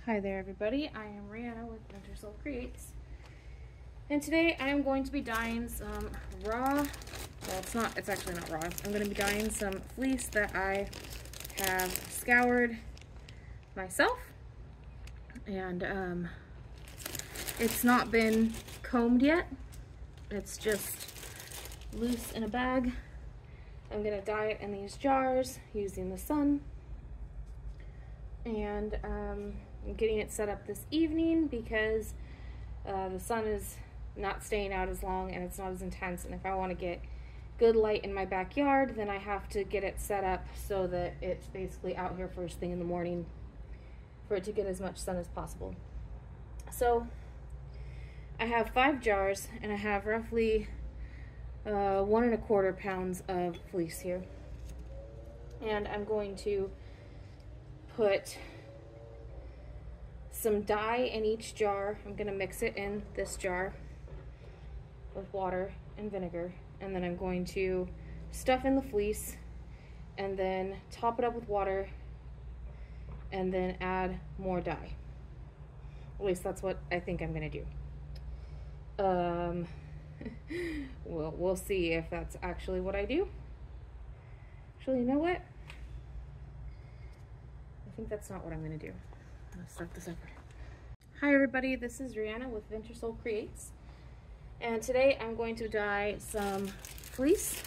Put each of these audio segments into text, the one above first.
Hi there everybody, I am Rihanna with Winter Creates, and today I am going to be dyeing some raw, well it's actually not raw, I'm going to be dyeing some fleece that I have scoured myself, and it's not been combed yet, it's just loose in a bag. I'm going to dye it in these jars using the sun, and I'm getting it set up this evening because the sun is not staying out as long and it's not as intense, and if I want to get good light in my backyard, then I have to get it set up so that it's basically out here first thing in the morning for it to get as much sun as possible. So I have 5 jars and I have roughly 1¼ pounds of fleece here, and I'm going to put some dye in each jar. I'm going to mix it in this jar with water and vinegar, and then I'm going to stuff in the fleece and then top it up with water and then add more dye. At least that's what I think I'm going to do. Well, we'll see if that's actually what I do. Actually, you know what? I think that's not what I'm going to do. I'm going to start this over. Hi everybody, this is Rihanna with Winter Creates, and today I'm going to dye some fleece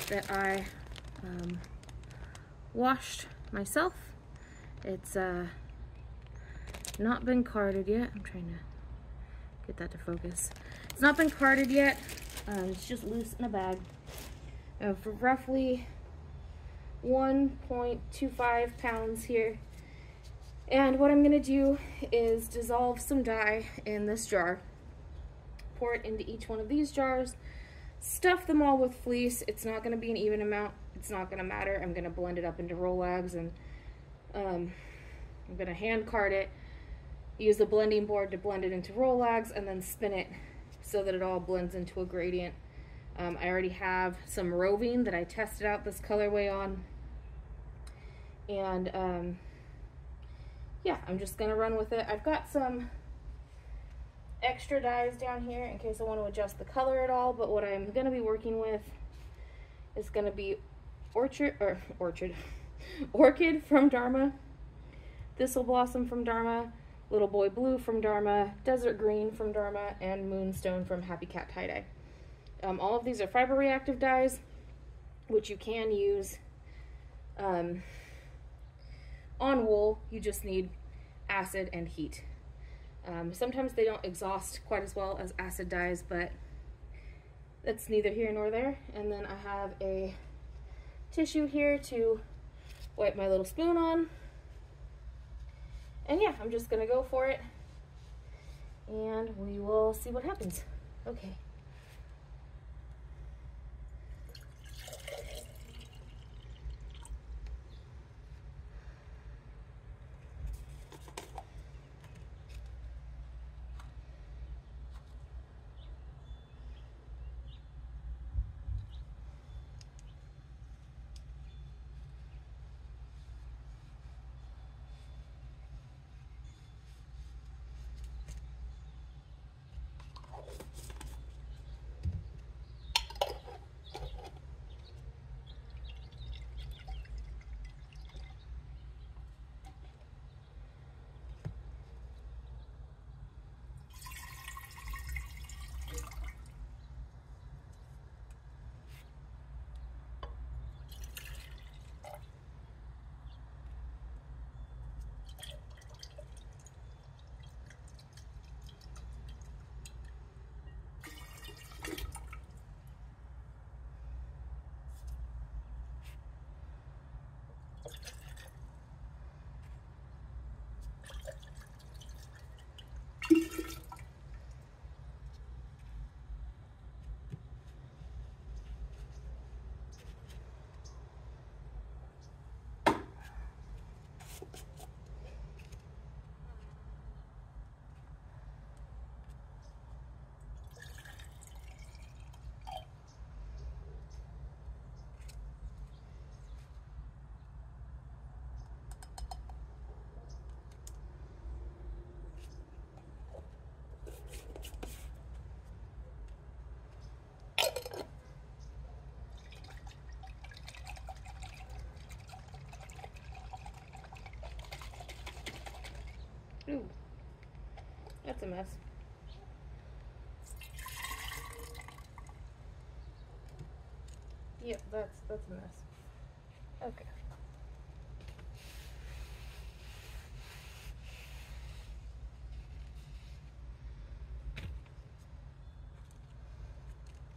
that I washed myself. It's not been carded yet. I'm trying to get that to focus. It's not been carded yet. It's just loose in a bag for roughly 1.25 pounds here. And what I'm going to do is dissolve some dye in this jar, pour it into each one of these jars, stuff them all with fleece. It's not going to be an even amount. It's not going to matter. I'm going to blend it up into rolags, and I'm going to hand card it, use the blending board to blend it into rolags, and then spin it so that it all blends into a gradient. I already have some roving that I tested out this colorway on, and yeah, I'm just gonna run with it. I've got some extra dyes down here in case I want to adjust the color at all, but what I'm gonna be working with is gonna be orchid from Dharma, thistle blossom from Dharma, little boy blue from Dharma, desert green from Dharma, and moonstone from Happy Cat tie dye. All of these are fiber reactive dyes, which you can use on wool. You just need acid and heat. Sometimes they don't exhaust quite as well as acid dyes, but that's neither here nor there. And then I have a tissue here to wipe my little spoon on. And yeah, I'm just gonna go for it and we will see what happens. Okay. Ooh, that's a mess. Yep, that's a mess. Okay.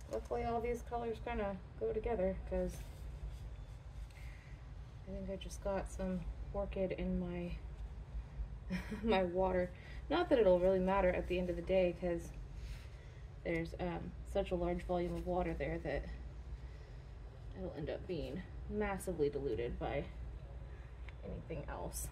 Luckily all these colors kind of go together, because I think I just got some orchid in my my water. Not that it'll really matter at the end of the day, because there's such a large volume of water there that it'll end up being massively diluted by anything else.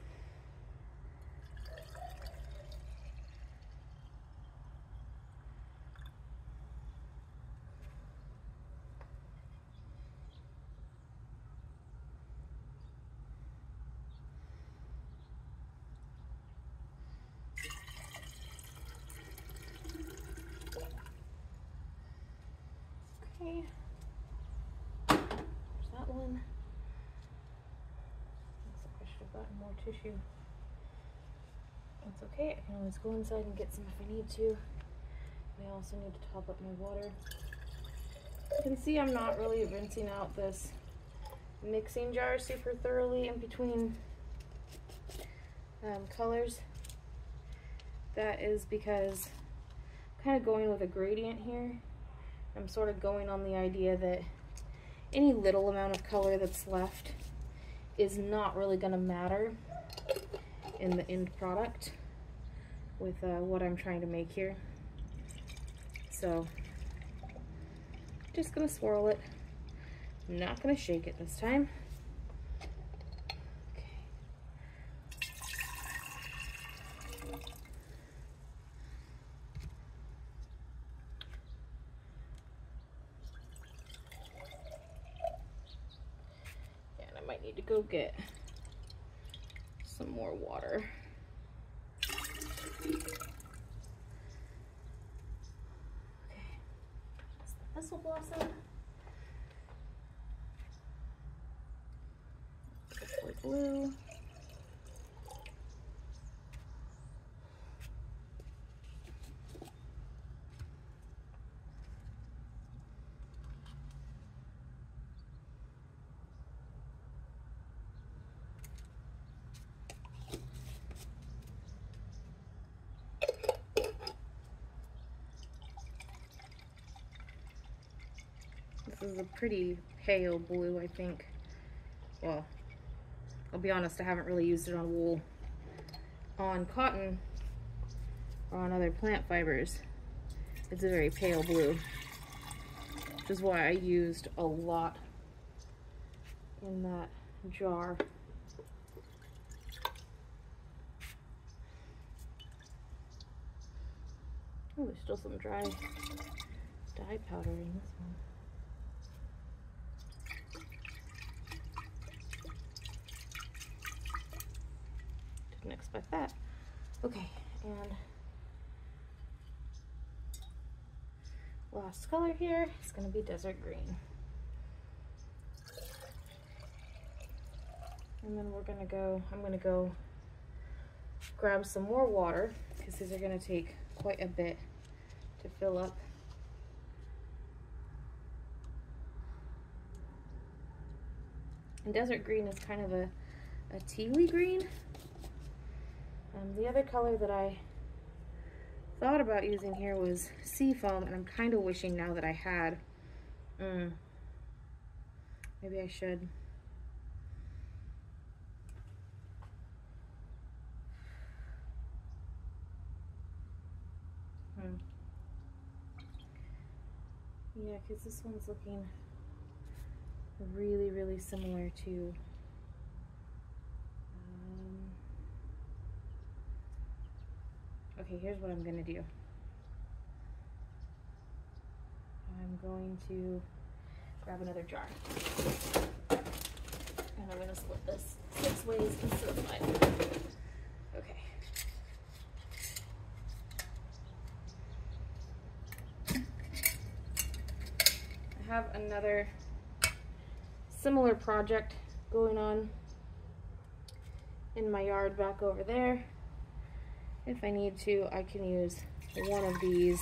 Okay, there's that one. Looks like I should have gotten more tissue. That's okay, I can always go inside and get some if I need to. I also need to top up my water. You can see I'm not really rinsing out this mixing jar super thoroughly in between colors. That is because I'm kind of going with a gradient here. I'm sort of going on the idea that any little amount of color that's left is not really going to matter in the end product with what I'm trying to make here. So, just going to swirl it. I'm not going to shake it this time. Need to go get some more water. Okay, that's the thistle blossom. Hopefully blue. This is a pretty pale blue, I think. Well, I'll be honest, I haven't really used it on wool. On cotton or on other plant fibers, it's a very pale blue, which is why I used a lot in that jar. Oh, there's still some dry dye powder in this one. Didn't expect that. Okay, and last color here is going to be desert green. And then I'm going to go grab some more water, because these are going to take quite a bit to fill up. And desert green is kind of a tealy green. The other color that I thought about using here was sea foam, and I'm kind of wishing now that I had. Maybe I should. Yeah, because this one's looking really, really similar to okay, here's what I'm going to do. I'm going to grab another jar. And I'm going to split this 6 ways instead of 5. Okay. I have another similar project going on in my yard back over there. If I need to, I can use one of these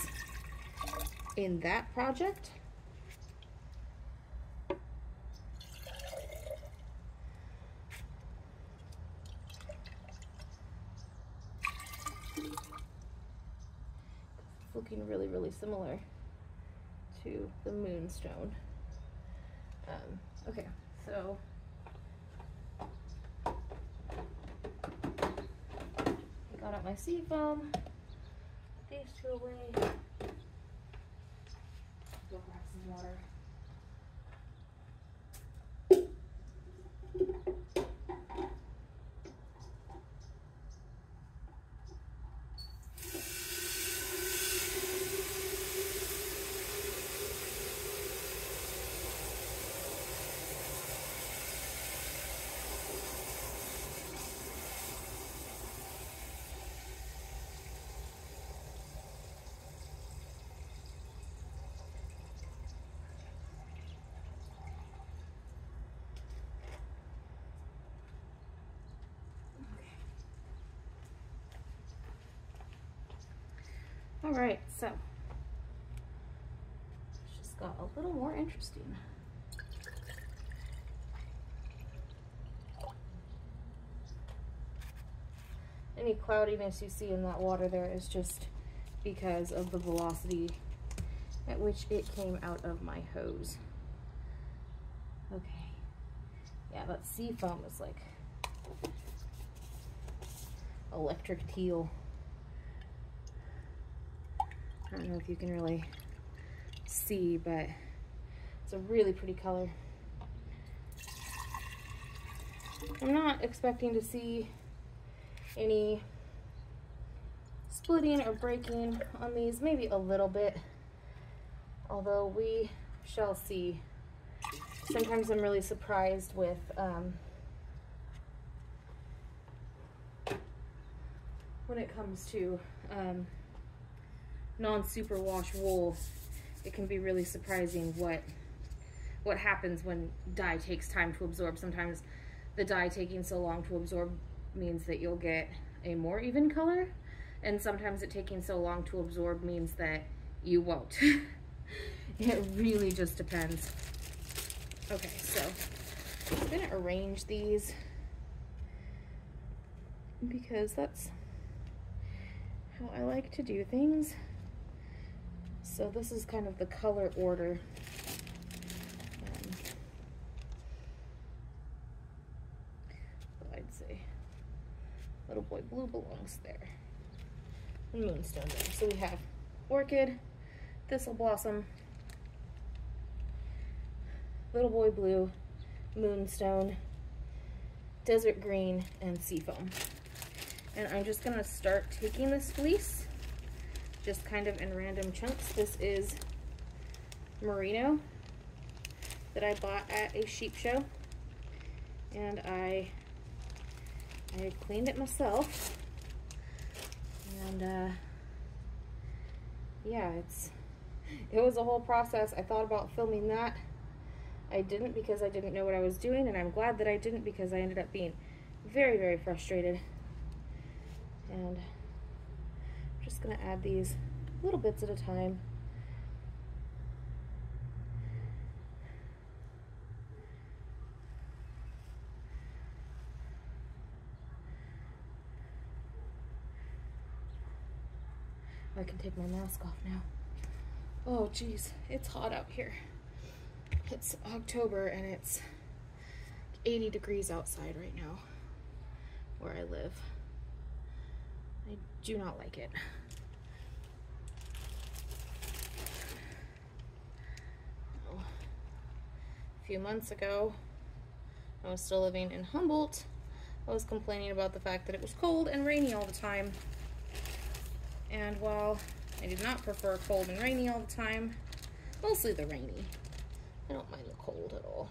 in that project. It's looking really, really similar to the moonstone. Okay, so I got out my sea foam, put these two away, go grab some water. All right, so it's just got a little more interesting. Any cloudiness you see in that water there is just because of the velocity at which it came out of my hose. Okay, yeah, that sea foam is like electric teal. I don't know if you can really see, but it's a really pretty color. I'm not expecting to see any splitting or breaking on these, maybe a little bit, although we shall see. Sometimes I'm really surprised with when it comes to non-superwash wool. It can be really surprising what happens when dye takes time to absorb. Sometimes the dye taking so long to absorb means that you'll get a more even color, and sometimes it taking so long to absorb means that you won't. It really just depends. Okay, so I'm gonna arrange these because that's how I like to do things. So this is kind of the color order. So I'd say Little Boy Blue belongs there, and Moonstone there. So we have Orchid, Thistle Blossom, Little Boy Blue, Moonstone, Desert Green, and Seafoam. And I'm just gonna start taking this fleece just kind of in random chunks. This is merino that I bought at a sheep show, and I cleaned it myself, and yeah, it was a whole process. I thought about filming that. I didn't because I didn't know what I was doing, and I'm glad that I didn't because I ended up being very, very frustrated. And I'm just gonna add these little bits at a time. I can take my mask off now. Oh geez, it's hot out here. It's October and it's 80 degrees outside right now where I live. I do not like it. A few months ago, I was still living in Humboldt. I was complaining about the fact that it was cold and rainy all the time. And while I did not prefer cold and rainy all the time, mostly the rainy, I don't mind the cold at all.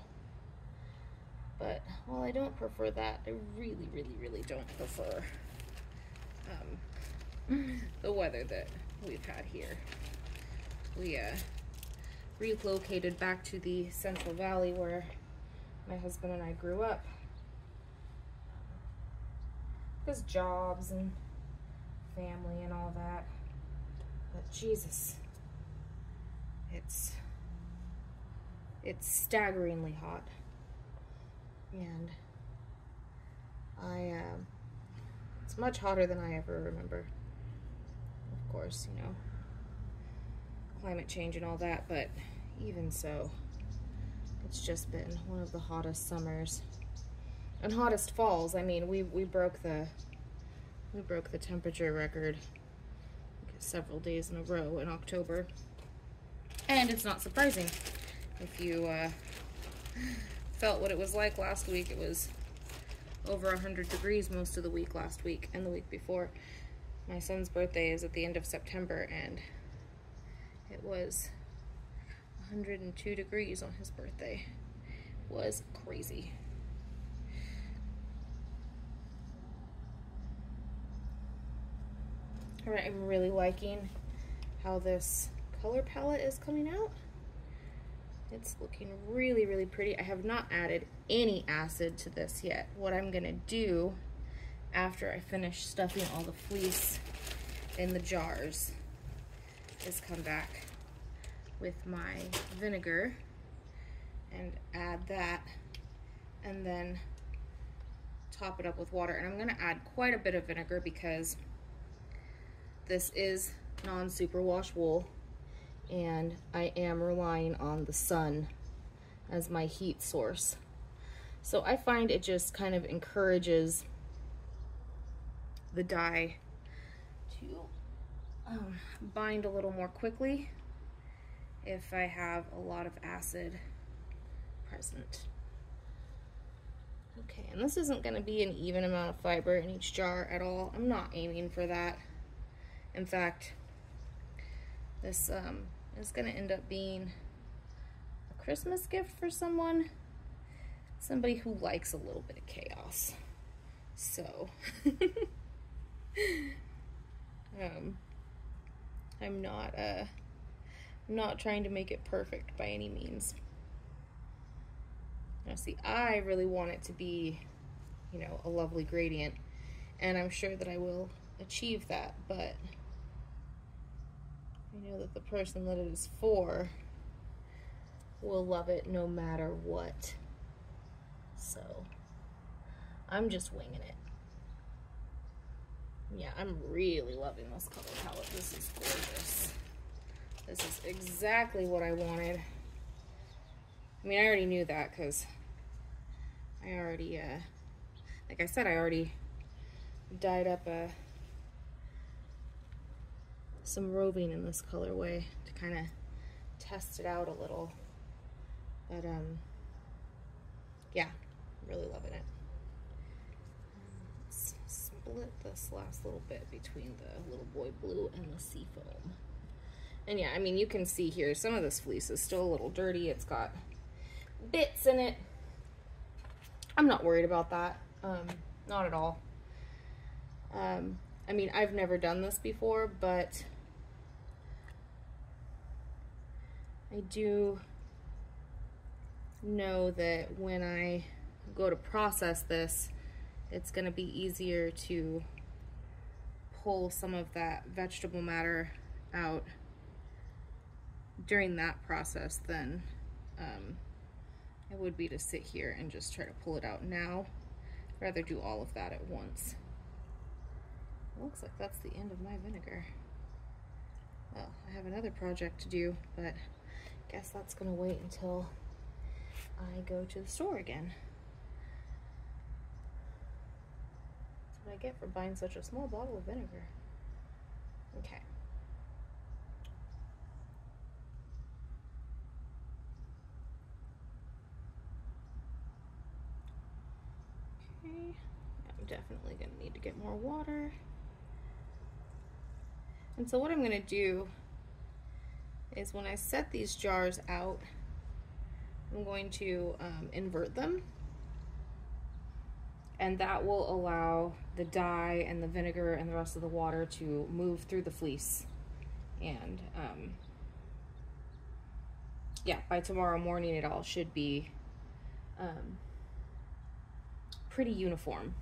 But while I don't prefer that, I really, really, really don't prefer the weather that we've had here. We relocated back to the Central Valley where my husband and I grew up because jobs and family and all that. But Jesus, it's staggeringly hot. And it's much hotter than I ever remember. Of course, you know, climate change and all that, but even so, it's just been one of the hottest summers and hottest falls. I mean, we broke the temperature record several days in a row in October, and it's not surprising. If you felt what it was like last week, it was over 100 degrees most of the week last week and the week before. My son's birthday is at the end of September, and it was 102 degrees on his birthday. It was crazy. All right, I'm really liking how this color palette is coming out. It's looking really, really pretty. I have not added any acid to this yet. What I'm gonna do after I finish stuffing all the fleece in the jars is come back with my vinegar and add that, and then top it up with water. And I'm gonna add quite a bit of vinegar because this is non-superwash wool, and I am relying on the sun as my heat source. So I find it just kind of encourages the dye to bind a little more quickly if I have a lot of acid present. Okay, and this isn't going to be an even amount of fiber in each jar at all. I'm not aiming for that. In fact, this is going to end up being a Christmas gift for somebody who likes a little bit of chaos. So, I'm not trying to make it perfect by any means. Now, see, I really want it to be, you know, a lovely gradient, and I'm sure that I will achieve that, but I know that the person that it is for will love it no matter what. So I'm just winging it. Yeah, I'm really loving this color palette. This is gorgeous. This is exactly what I wanted. I mean, I already knew that because I already, like I said, I already dyed up some roving in this colorway to kind of test it out a little. But yeah, really loving it. Let's split this last little bit between the little boy blue and the sea foam. And yeah, I mean, you can see here some of this fleece is still a little dirty. It's got bits in it. I'm not worried about that, not at all. I mean, I've never done this before, but I do know that when I go to process this, it's going to be easier to pull some of that vegetable matter out during that process than it would be to sit here and just try to pull it out now. I'd rather do all of that at once. It looks like that's the end of my vinegar. Well, I have another project to do, but I guess that's gonna wait until I go to the store again. That's what I get for buying such a small bottle of vinegar. Okay. Okay, I'm definitely gonna need to get more water. And so what I'm gonna do is when I set these jars out, I'm going to invert them, and that will allow the dye and the vinegar and the rest of the water to move through the fleece. And yeah, by tomorrow morning it all should be pretty uniform.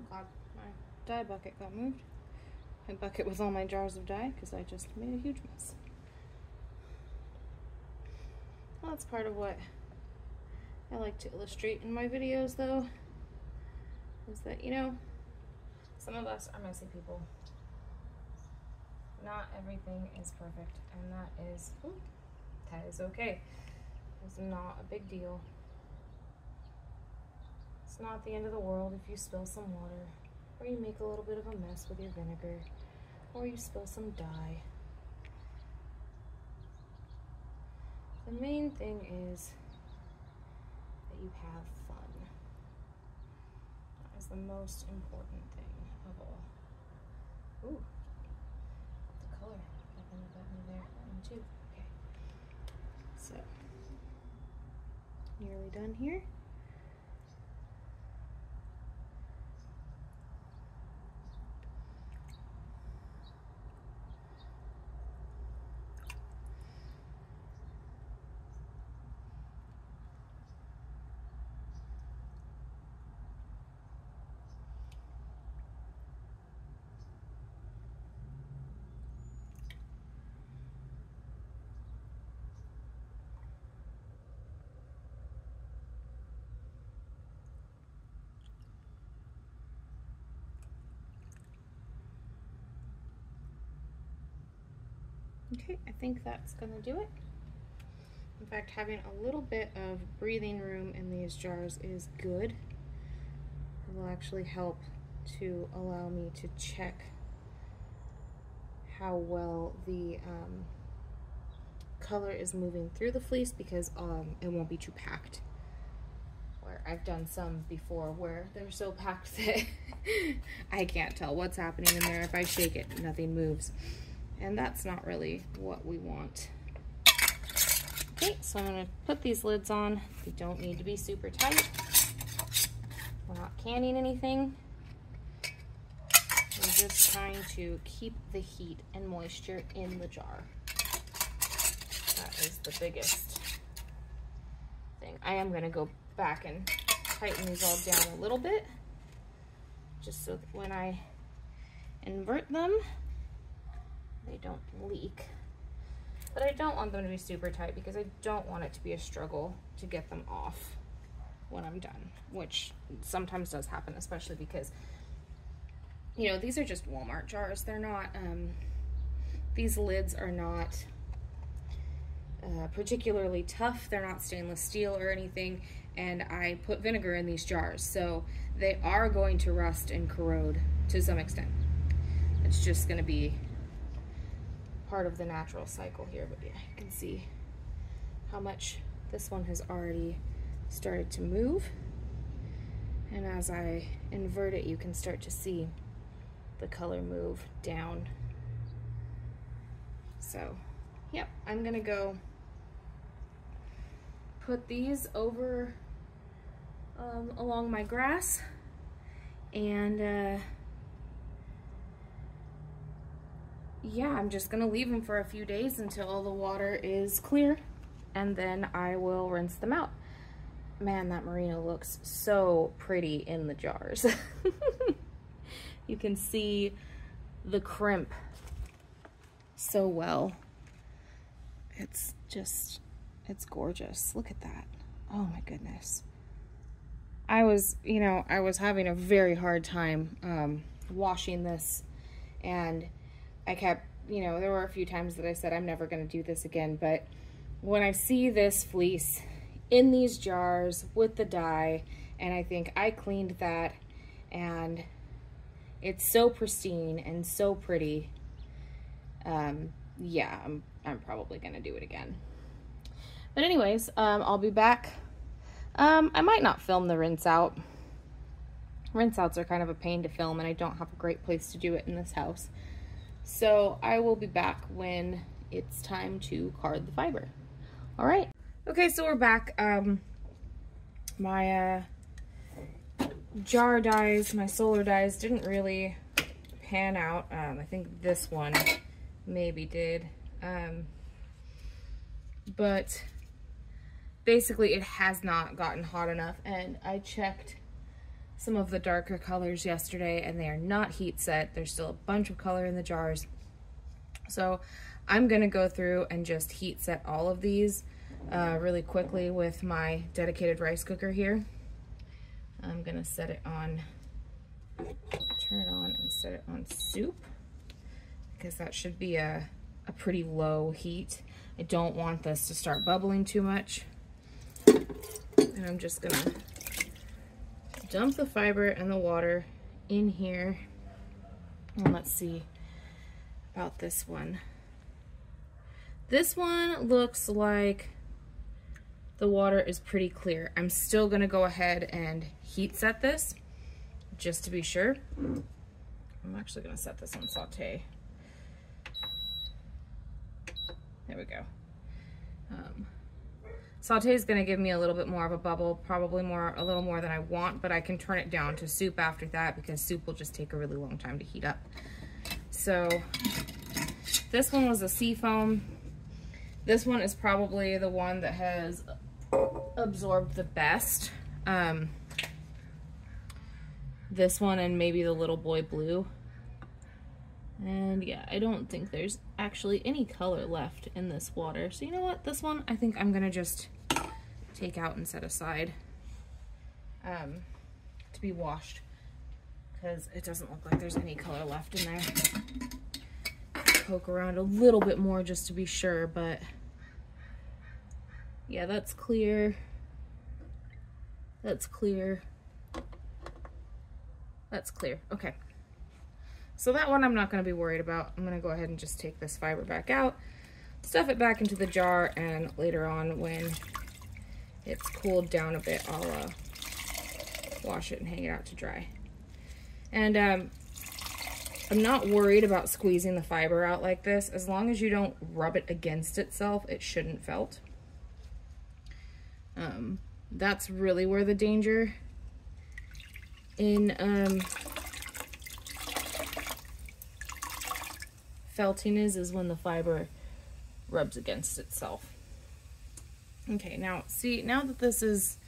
God, my dye bucket got moved. My bucket with all my jars of dye because I just made a huge mess. Well, that's part of what I like to illustrate in my videos, though, is that, you know, some of us are messy people. Not everything is perfect, and that is okay. It's not a big deal. It's not the end of the world if you spill some water, or you make a little bit of a mess with your vinegar, or you spill some dye. The main thing is that you have fun. That is the most important thing of all. Ooh, the color happened to me there too. Okay, so nearly done here. Okay, I think that's gonna do it. In fact, having a little bit of breathing room in these jars is good. It will actually help to allow me to check how well the color is moving through the fleece, because it won't be too packed. Where I've done some before where they're so packed that I can't tell what's happening in there. If I shake it, nothing moves. And that's not really what we want. Okay, so I'm gonna put these lids on. They don't need to be super tight. We're not canning anything. We're just trying to keep the heat and moisture in the jar. That is the biggest thing. I am gonna go back and tighten these all down a little bit, just so that when I invert them, they don't leak. But I don't want them to be super tight because I don't want it to be a struggle to get them off when I'm done, which sometimes does happen, especially because, you know, these are just Walmart jars. They're not, these lids are not particularly tough. They're not stainless steel or anything, and I put vinegar in these jars, so they are going to rust and corrode to some extent. It's just going to be part of the natural cycle here. But yeah, you can see how much this one has already started to move, and as I invert it, you can start to see the color move down. So yep, I'm gonna go put these over along my grass, and yeah, I'm just gonna leave them for a few days until all the water is clear, and then I will rinse them out. Man, that merino looks so pretty in the jars. You can see the crimp so well. It's just, it's gorgeous. Look at that. Oh my goodness. I was having a very hard time washing this, and I kept, there were a few times that I said I'm never going to do this again, but when I see this fleece in these jars with the dye, and I think I cleaned that, and it's so pristine and so pretty, yeah, I'm probably going to do it again. But anyways, I'll be back. I might not film the rinse out. Rinse outs are kind of a pain to film, and I don't have a great place to do it in this house. So I will be back when it's time to card the fiber. All right. Okay, so we're back. My jar dyes, my solar dyes didn't really pan out. I think this one maybe did. But basically it has not gotten hot enough, and I checked some of the darker colors yesterday, and they are not heat set. There's still a bunch of color in the jars. So I'm gonna go through and just heat set all of these really quickly with my dedicated rice cooker here. I'm gonna set it on, turn it on and set it on soup, because that should be a pretty low heat. I don't want this to start bubbling too much. And I'm just gonna dump the fiber and the water in here. And let's see about this one. This one looks like the water is pretty clear. I'm still gonna go ahead and heat set this just to be sure. I'm actually gonna set this on saute. There we go. Saute is gonna give me a little bit more of a bubble, probably a little more than I want, but I can turn it down to soup after that, because soup will just take a really long time to heat up. So this one was a sea foam. This one is probably the one that has absorbed the best. This one and maybe the little boy blue. And yeah, I don't think there's actually any color left in this water. So you know what? This one I think I'm gonna just take out and set aside to be washed, because it doesn't look like there's any color left in there. Poke around a little bit more just to be sure, but yeah, that's clear. That's clear. That's clear. Okay. So that one I'm not going to be worried about. I'm going to go ahead and just take this fiber back out, stuff it back into the jar, and later on when it's cooled down a bit, I'll wash it and hang it out to dry. And I'm not worried about squeezing the fiber out like this. As long as you don't rub it against itself, it shouldn't felt. That's really where the danger in felting is when the fiber rubs against itself. Okay, now see, now that this is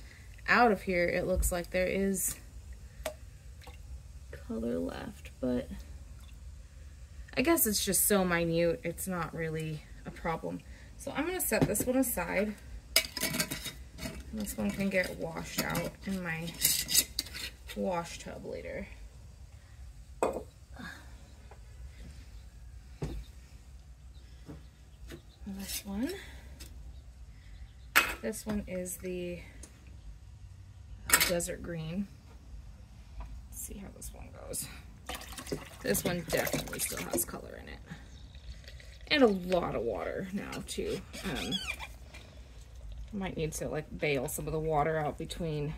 out of here, it looks like there is color left, but I guess it's just so minute, it's not really a problem. So I'm gonna set this one aside. This one can get washed out in my wash tub later. This one is the desert green. Let's see how this one goes. This one definitely still has color in it. And a lot of water now too. I might need to like bail some of the water out between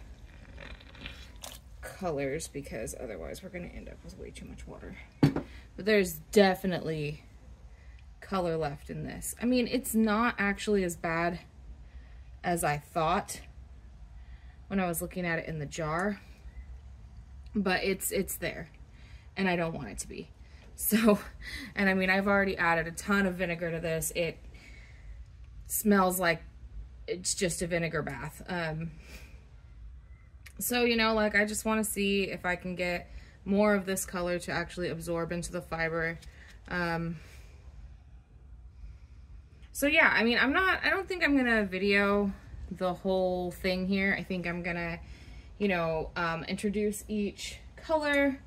colors, because otherwise we're gonna end up with way too much water. But there's definitely color left in this. I mean, it's not actually as bad as I thought when I was looking at it in the jar, but it's there, and I don't want it to be. So, and I mean, I've already added a ton of vinegar to this. It smells like it's just a vinegar bath. So, you know, like, I just want to see if I can get more of this color to actually absorb into the fiber. So yeah, I mean, I don't think I'm gonna video the whole thing here. I think I'm gonna, you know, introduce each color,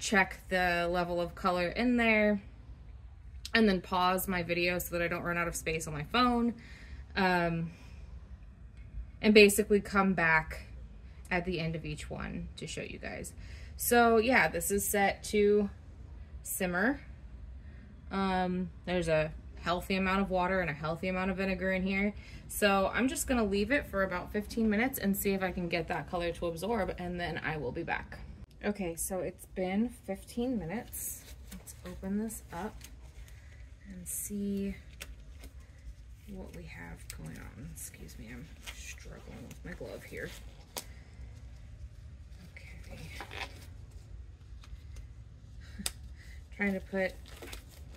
check the level of color in there, and then pause my video so that I don't run out of space on my phone. And basically come back at the end of each one to show you guys. So yeah, this is set to simmer. There's a healthy amount of water and a healthy amount of vinegar in here. So I'm just gonna leave it for about 15 minutes and see if I can get that color to absorb, and then I will be back. Okay, so it's been 15 minutes. Let's open this up and see what we have going on. Excuse me, I'm struggling with my glove here. Okay. Trying to put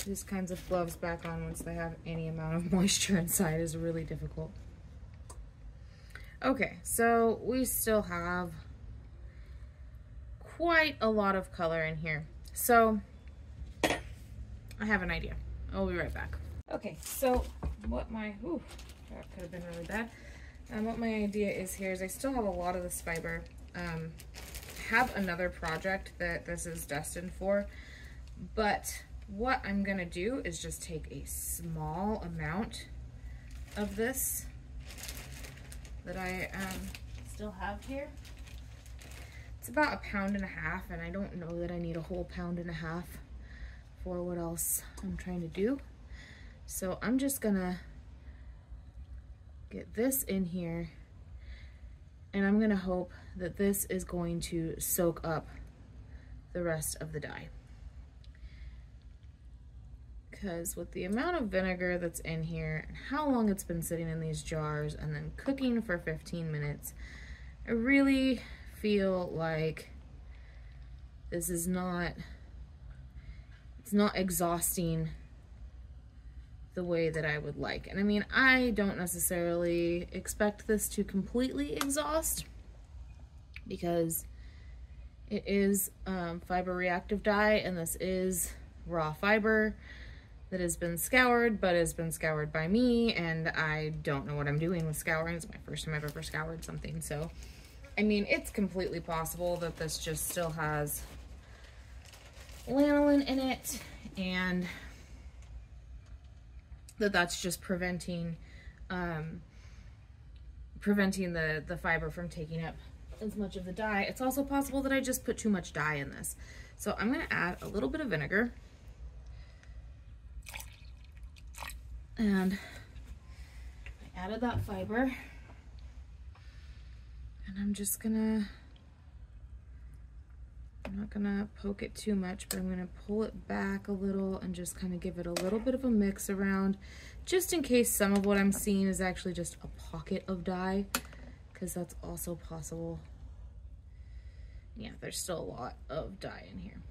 these kinds of gloves back on once they have any amount of moisture inside is really difficult. Okay, so we still have quite a lot of color in here. So I have an idea. I'll be right back. Okay, so what my, ooh, that could have been really bad. What my idea is here is I still have a lot of this fiber. I have another project that this is destined for, but what I'm gonna do is just take a small amount of this that I still have here. It's about 1.5 pounds, and I don't know that I need a whole 1.5 pounds for what else I'm trying to do. So I'm just gonna get this in here, and I'm gonna hope that this is going to soak up the rest of the dye. Because with the amount of vinegar that's in here and how long it's been sitting in these jars and then cooking for 15 minutes, I really feel like this is not, it's not exhausting the way that I would like. And I mean, I don't necessarily expect this to completely exhaust because it is fiber reactive dye, and this is raw fiber that has been scoured, but has been scoured by me, and I don't know what I'm doing with scouring. It's my first time I've ever scoured something. So, I mean, it's completely possible that this just still has lanolin in it, and that's just preventing the fiber from taking up as much of the dye. It's also possible that I just put too much dye in this. So I'm gonna add a little bit of vinegar. And I added that fiber, and I'm just gonna, I'm not gonna poke it too much, but I'm gonna pull it back a little and just kind of give it a little bit of a mix around, just in case some of what I'm seeing is actually just a pocket of dye, because that's also possible. Yeah, there's still a lot of dye in here.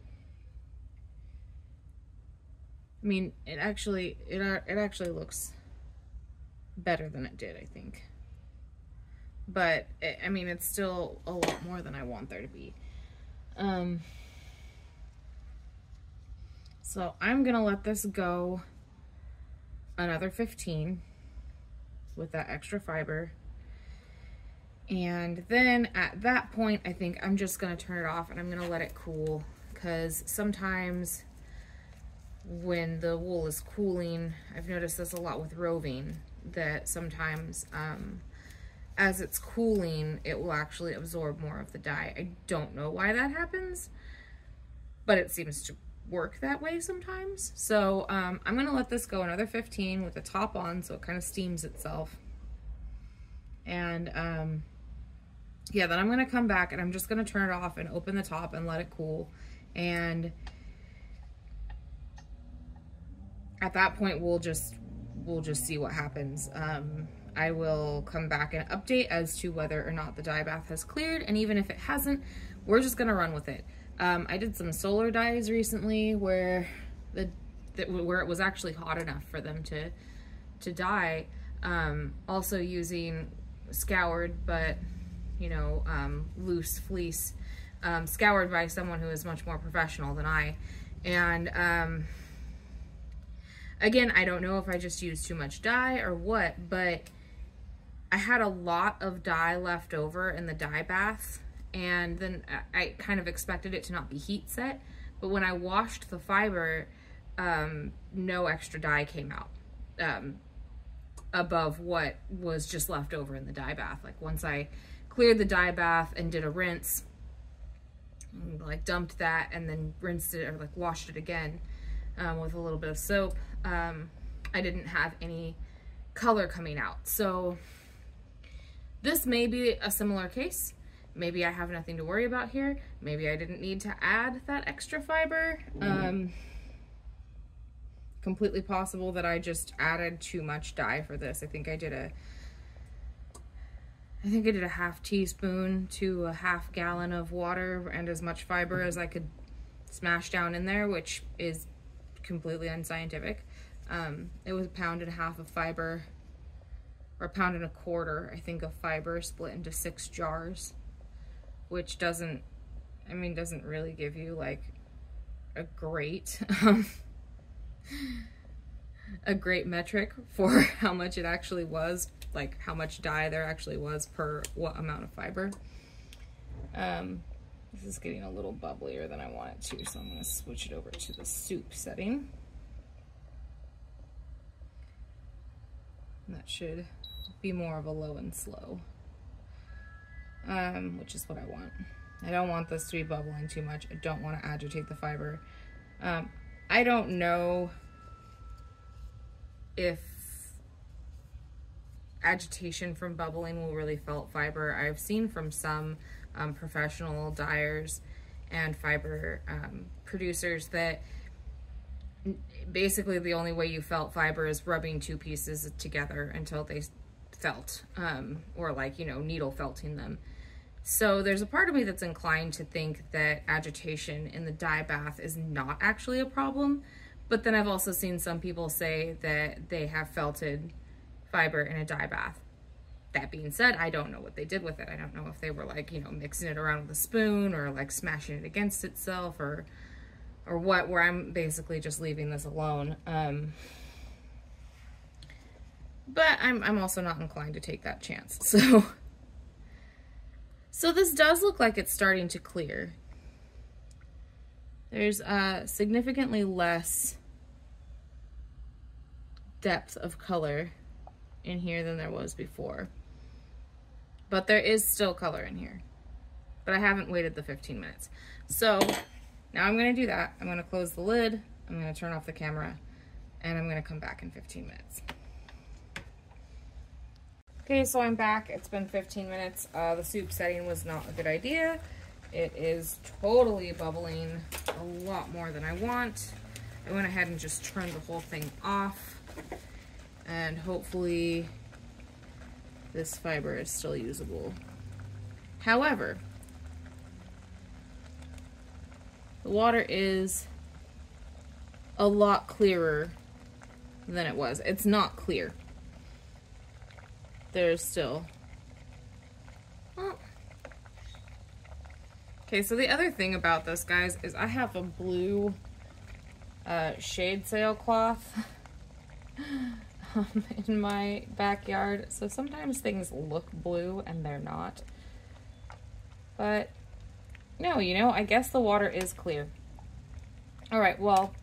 I mean, it actually looks better than it did, I think. But, I mean, it's still a lot more than I want there to be. So I'm gonna let this go another 15 with that extra fiber. And then at that point, I think I'm just gonna turn it off and I'm gonna let it cool, because sometimes when the wool is cooling, I've noticed this a lot with roving, that sometimes as it's cooling, it will actually absorb more of the dye. I don't know why that happens, but it seems to work that way sometimes. So I'm gonna let this go another 15 with the top on, so it kind of steams itself. And yeah, then I'm gonna come back and I'm just gonna turn it off and open the top and let it cool. And at that point, we'll just see what happens. I will come back and update as to whether or not the dye bath has cleared, and even if it hasn't, we're just gonna run with it. I did some solar dyes recently where where it was actually hot enough for them to dye. Also using scoured, but you know, loose fleece, scoured by someone who is much more professional than I. And again, I don't know if I just used too much dye or what, but I had a lot of dye left over in the dye bath, and then I kind of expected it to not be heat set, but when I washed the fiber, no extra dye came out above what was just left over in the dye bath. Like once I cleared the dye bath and did a rinse, like dumped that and then rinsed it, or like washed it again with a little bit of soap, I didn't have any color coming out. So this may be a similar case. Maybe I have nothing to worry about here. Maybe I didn't need to add that extra fiber. Completely possible that I just added too much dye for this. I think I did a half teaspoon to a half gallon of water and as much fiber as I could smash down in there, which is completely unscientific. It was 1.5 pounds of fiber, or 1.25 pounds, I think, of fiber split into 6 jars, which doesn't I mean, doesn't really give you like a great a great metric for how much it actually was, like how much dye there actually was per what amount of fiber. This is getting a little bubblier than I want it to, so I'm going to switch it over to the soup setting. And that should be more of a low and slow, which is what I want. I don't want this to be bubbling too much. I don't want to agitate the fiber. I don't know if agitation from bubbling will really felt fiber. I've seen from some professional dyers and fiber producers that basically the only way you felt fiber is rubbing two pieces together until they felt, or like, you know, needle felting them. So there's a part of me that's inclined to think that agitation in the dye bath is not actually a problem, but then I've also seen some people say that they have felted fiber in a dye bath. That being said, I don't know what they did with it. I don't know if they were like, you know, mixing it around with a spoon or like smashing it against itself or what, where I'm basically just leaving this alone. But I'm also not inclined to take that chance. So this does look like it's starting to clear. There's significantly less depth of color in here than there was before. But there is still color in here. But I haven't waited the 15 minutes. So now I'm going to do that. I'm going to close the lid. I'm going to turn off the camera. And I'm going to come back in 15 minutes. Okay, so I'm back. It's been 15 minutes. The soup setting was not a good idea. It is totally bubbling a lot more than I want. I went ahead and just turned the whole thing off. And hopefully this fiber is still usable. However, the water is a lot clearer than it was. It's not clear. There's still... Oh. Okay, so the other thing about this, guys, is I have a blue shade sailcloth in my backyard. So sometimes things look blue and they're not. But no, you know, I guess the water is clear. All right, well,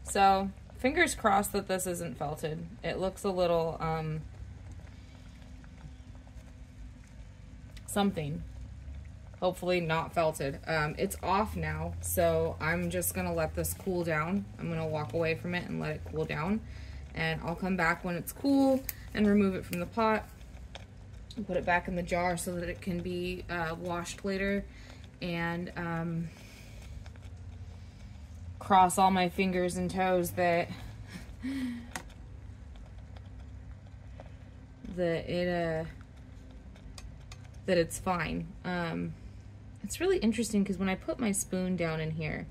so fingers crossed that this isn't felted. It looks a little something. Hopefully not felted. It's off now, so I'm just gonna let this cool down. I'm gonna walk away from it and let it cool down, and I'll come back when it's cool and remove it from the pot and put it back in the jar so that it can be washed later, and cross all my fingers and toes that it's fine. It's really interesting because when I put my spoon down in here,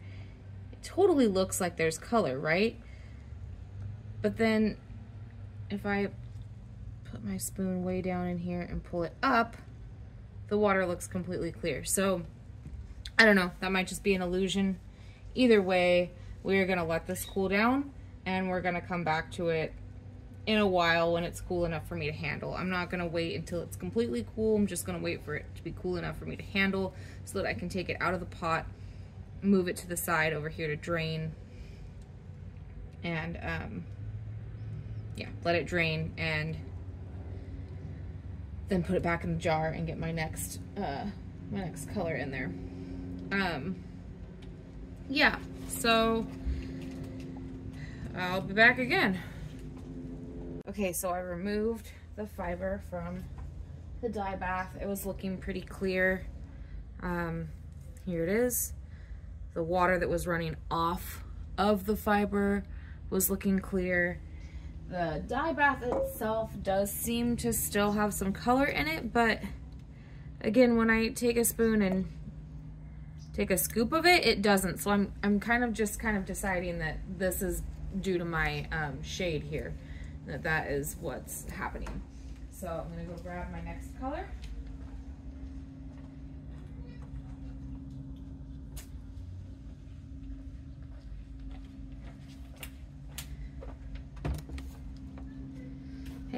it totally looks like there's color, right? But then if I put my spoon way down in here and pull it up, the water looks completely clear. So I don't know, that might just be an illusion. Either way, we're gonna let this cool down and we're gonna come back to it in a while when it's cool enough for me to handle. I'm not gonna wait until it's completely cool. I'm just gonna wait for it to be cool enough for me to handle so that I can take it out of the pot, move it to the side over here to drain, and yeah, let it drain, and then put it back in the jar and get my next color in there. Yeah, so I'll be back again. Okay, so I removed the fiber from the dye bath. It was looking pretty clear. Here it is. The water that was running off of the fiber was looking clear. The dye bath itself does seem to still have some color in it, but again, when I take a spoon and take a scoop of it, it doesn't. So I'm kind of deciding that this is due to my shade here. That is what's happening. So I'm gonna go grab my next color.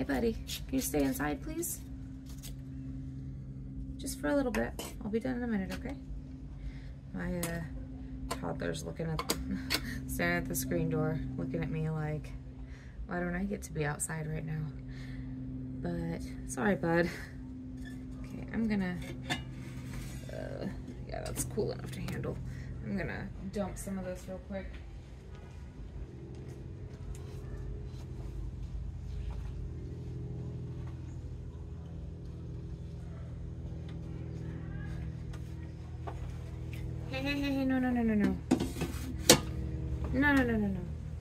Hey, buddy. Can you stay inside, please? Just for a little bit. I'll be done in a minute, okay? My toddler's staring at the screen door, looking at me like, why don't I get to be outside right now? But, sorry, bud. Okay, I'm gonna, yeah, that's cool enough to handle. I'm gonna dump some of this real quick. Hey, no. No.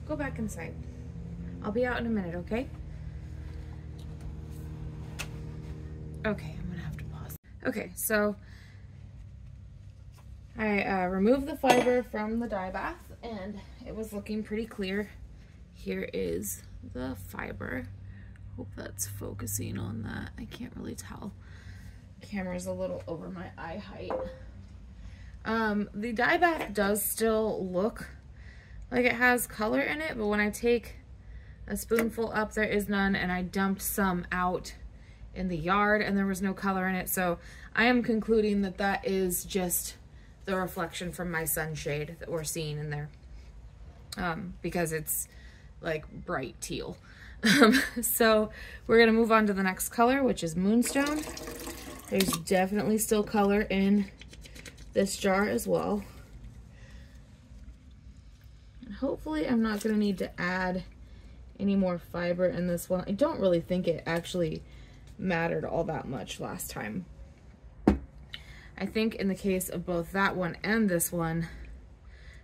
Go back inside. I'll be out in a minute, okay? Okay, I'm gonna have to pause. Okay, so I removed the fiber from the dye bath and it was looking pretty clear. Here is the fiber. Hope that's focusing on that. I can't really tell. Camera's a little over my eye height. The dye bath does still look like it has color in it, but when I take a spoonful up, there is none, and I dumped some out in the yard and there was no color in it. So I am concluding that that is just the reflection from my sunshade that we're seeing in there, because it's like bright teal. So we're gonna move on to the next color, which is Moonstone. There's definitely still color in this jar as well. And hopefully I'm not gonna need to add any more fiber in this one. I don't really think it actually mattered all that much last time. I think in the case of both that one and this one,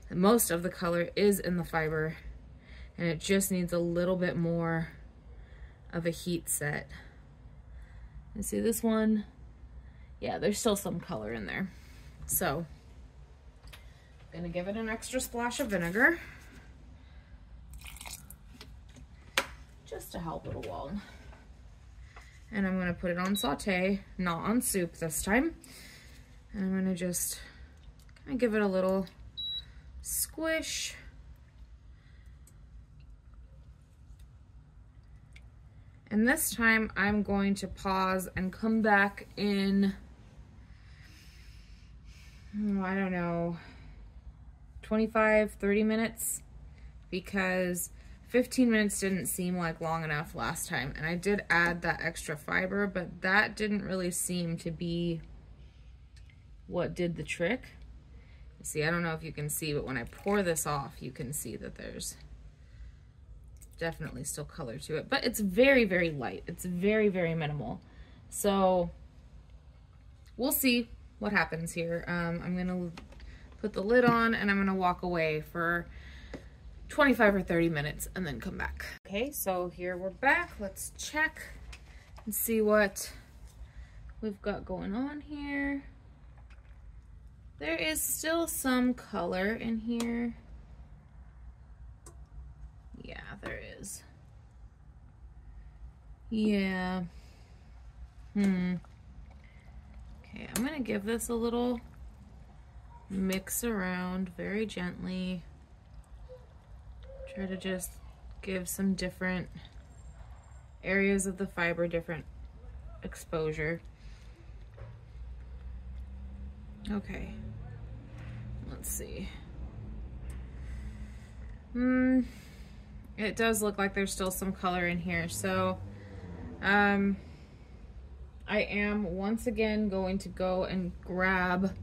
most of the color is in the fiber and it just needs a little bit more of a heat set. You see this one? Yeah, there's still some color in there. So, I'm gonna give it an extra splash of vinegar just to help it along. And I'm gonna put it on saute, not on soup this time. And I'm gonna just kind of give it a little squish. And this time I'm going to pause and come back in, I don't know, 25, 30 minutes, because 15 minutes didn't seem like long enough last time. And I did add that extra fiber, but that didn't really seem to be what did the trick. See, I don't know if you can see, but when I pour this off, you can see that there's definitely still color to it, but it's very, very light. It's very, very minimal. So we'll see what happens here. I'm gonna put the lid on and I'm gonna walk away for 25 or 30 minutes and then come back. Okay, so here we're back. Let's check and see what we've got going on here. There is still some color in here. Yeah, there is. Yeah. Okay, I'm gonna give this a little mix around very gently. Try to just give some different areas of the fiber different exposure. Okay, let's see. It does look like there's still some color in here, so I am once again going to go and grab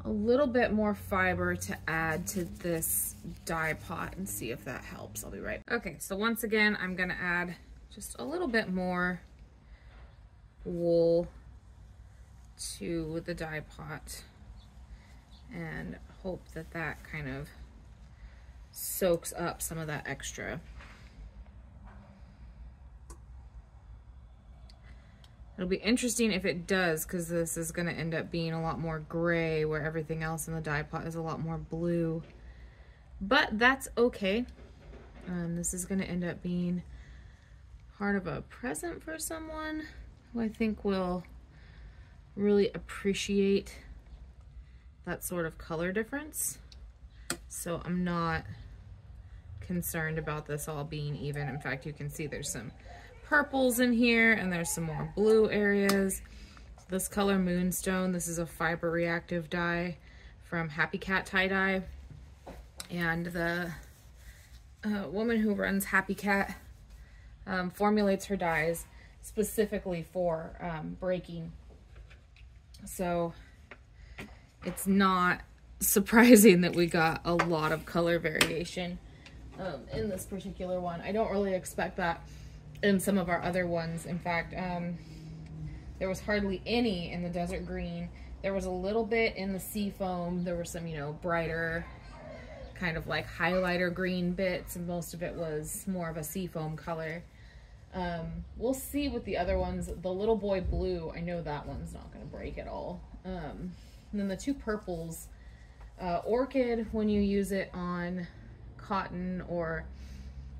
a little bit more fiber to add to this dye pot and see if that helps. I'll be right back. Okay, so once again, I'm gonna add just a little bit more wool to the dye pot and hope that that kind of soaks up some of that extra. It'll be interesting if it does, because this is going to end up being a lot more gray where everything else in the dye pot is a lot more blue. But that's okay. This is going to end up being part of a present for someone who I think will really appreciate that sort of color difference. So I'm not concerned about this all being even. In fact, you can see there's some purples in here, and there's some more blue areas. This color Moonstone, this is a fiber reactive dye from Happy Cat Tie-Dye. And the woman who runs Happy Cat formulates her dyes specifically for breaking. So it's not surprising that we got a lot of color variation in this particular one. I don't really expect that in some of our other ones. In fact, there was hardly any in the desert green. There was a little bit in the seafoam. There were some, you know, brighter kind of like highlighter green bits, and most of it was more of a seafoam color. We'll see with the other ones. The Little Boy Blue, I know that one's not going to break at all. And then the two purples, Orchid, when you use it on cotton or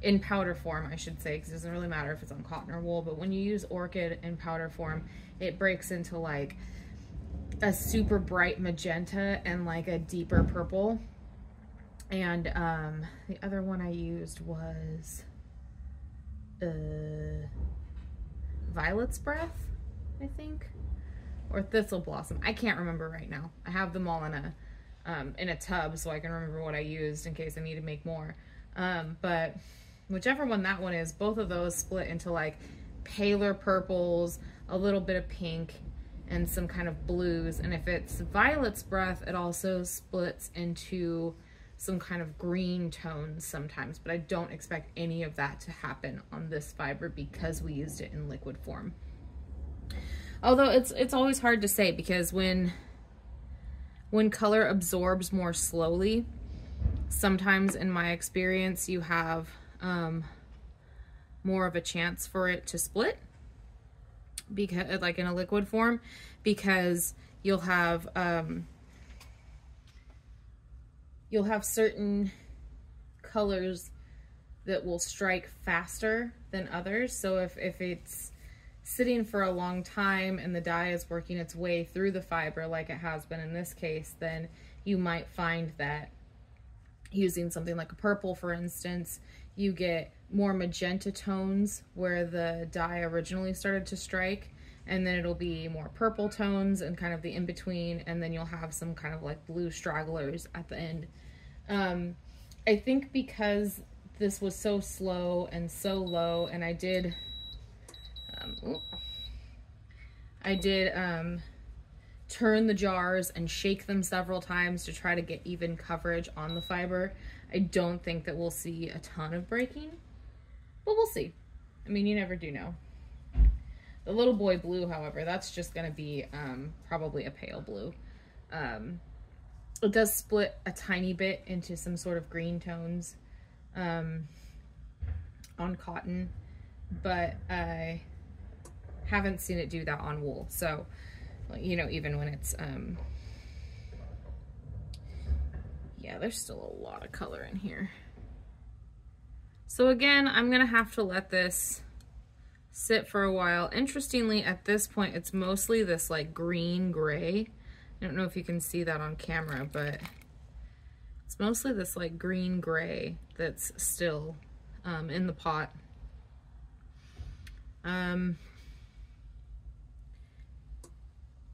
in powder form, I should say, because it doesn't really matter if it's on cotton or wool, but when you use Orchid in powder form, it breaks into like a super bright magenta and like a deeper purple. And the other one I used was Violet's Breath, I think, or Thistle Blossom. I can't remember right now. I have them all in a tub so I can remember what I used in case I need to make more. But whichever one that one is, both of those split into like paler purples, a little bit of pink, and some kind of blues. And if it's Violet's Breath, it also splits into some kind of green tones sometimes, but I don't expect any of that to happen on this fiber because we used it in liquid form. Although it's always hard to say, because when color absorbs more slowly, sometimes in my experience you have more of a chance for it to split, because like in a liquid form, because you'll have certain colors that will strike faster than others. So if it's sitting for a long time and the dye is working its way through the fiber like it has been in this case, then you might find that using something like a purple, for instance, you get more magenta tones where the dye originally started to strike, and then it'll be more purple tones and kind of the in-between, and then you'll have some kind of like blue stragglers at the end. I think because this was so slow and so low, and I did turn the jars and shake them several times to try to get even coverage on the fiber, I don't think that we'll see a ton of breaking, but we'll see. I mean, you never do know. The Little Boy Blue, however, that's just going to be probably a pale blue. It does split a tiny bit into some sort of green tones on cotton, but I haven't seen it do that on wool. So, you know, even when it's, yeah, there's still a lot of color in here. So again, I'm going to have to let this sit for a while. Interestingly, at this point, it's mostly this like green gray. I don't know if you can see that on camera, but it's mostly this like green gray that's still in the pot.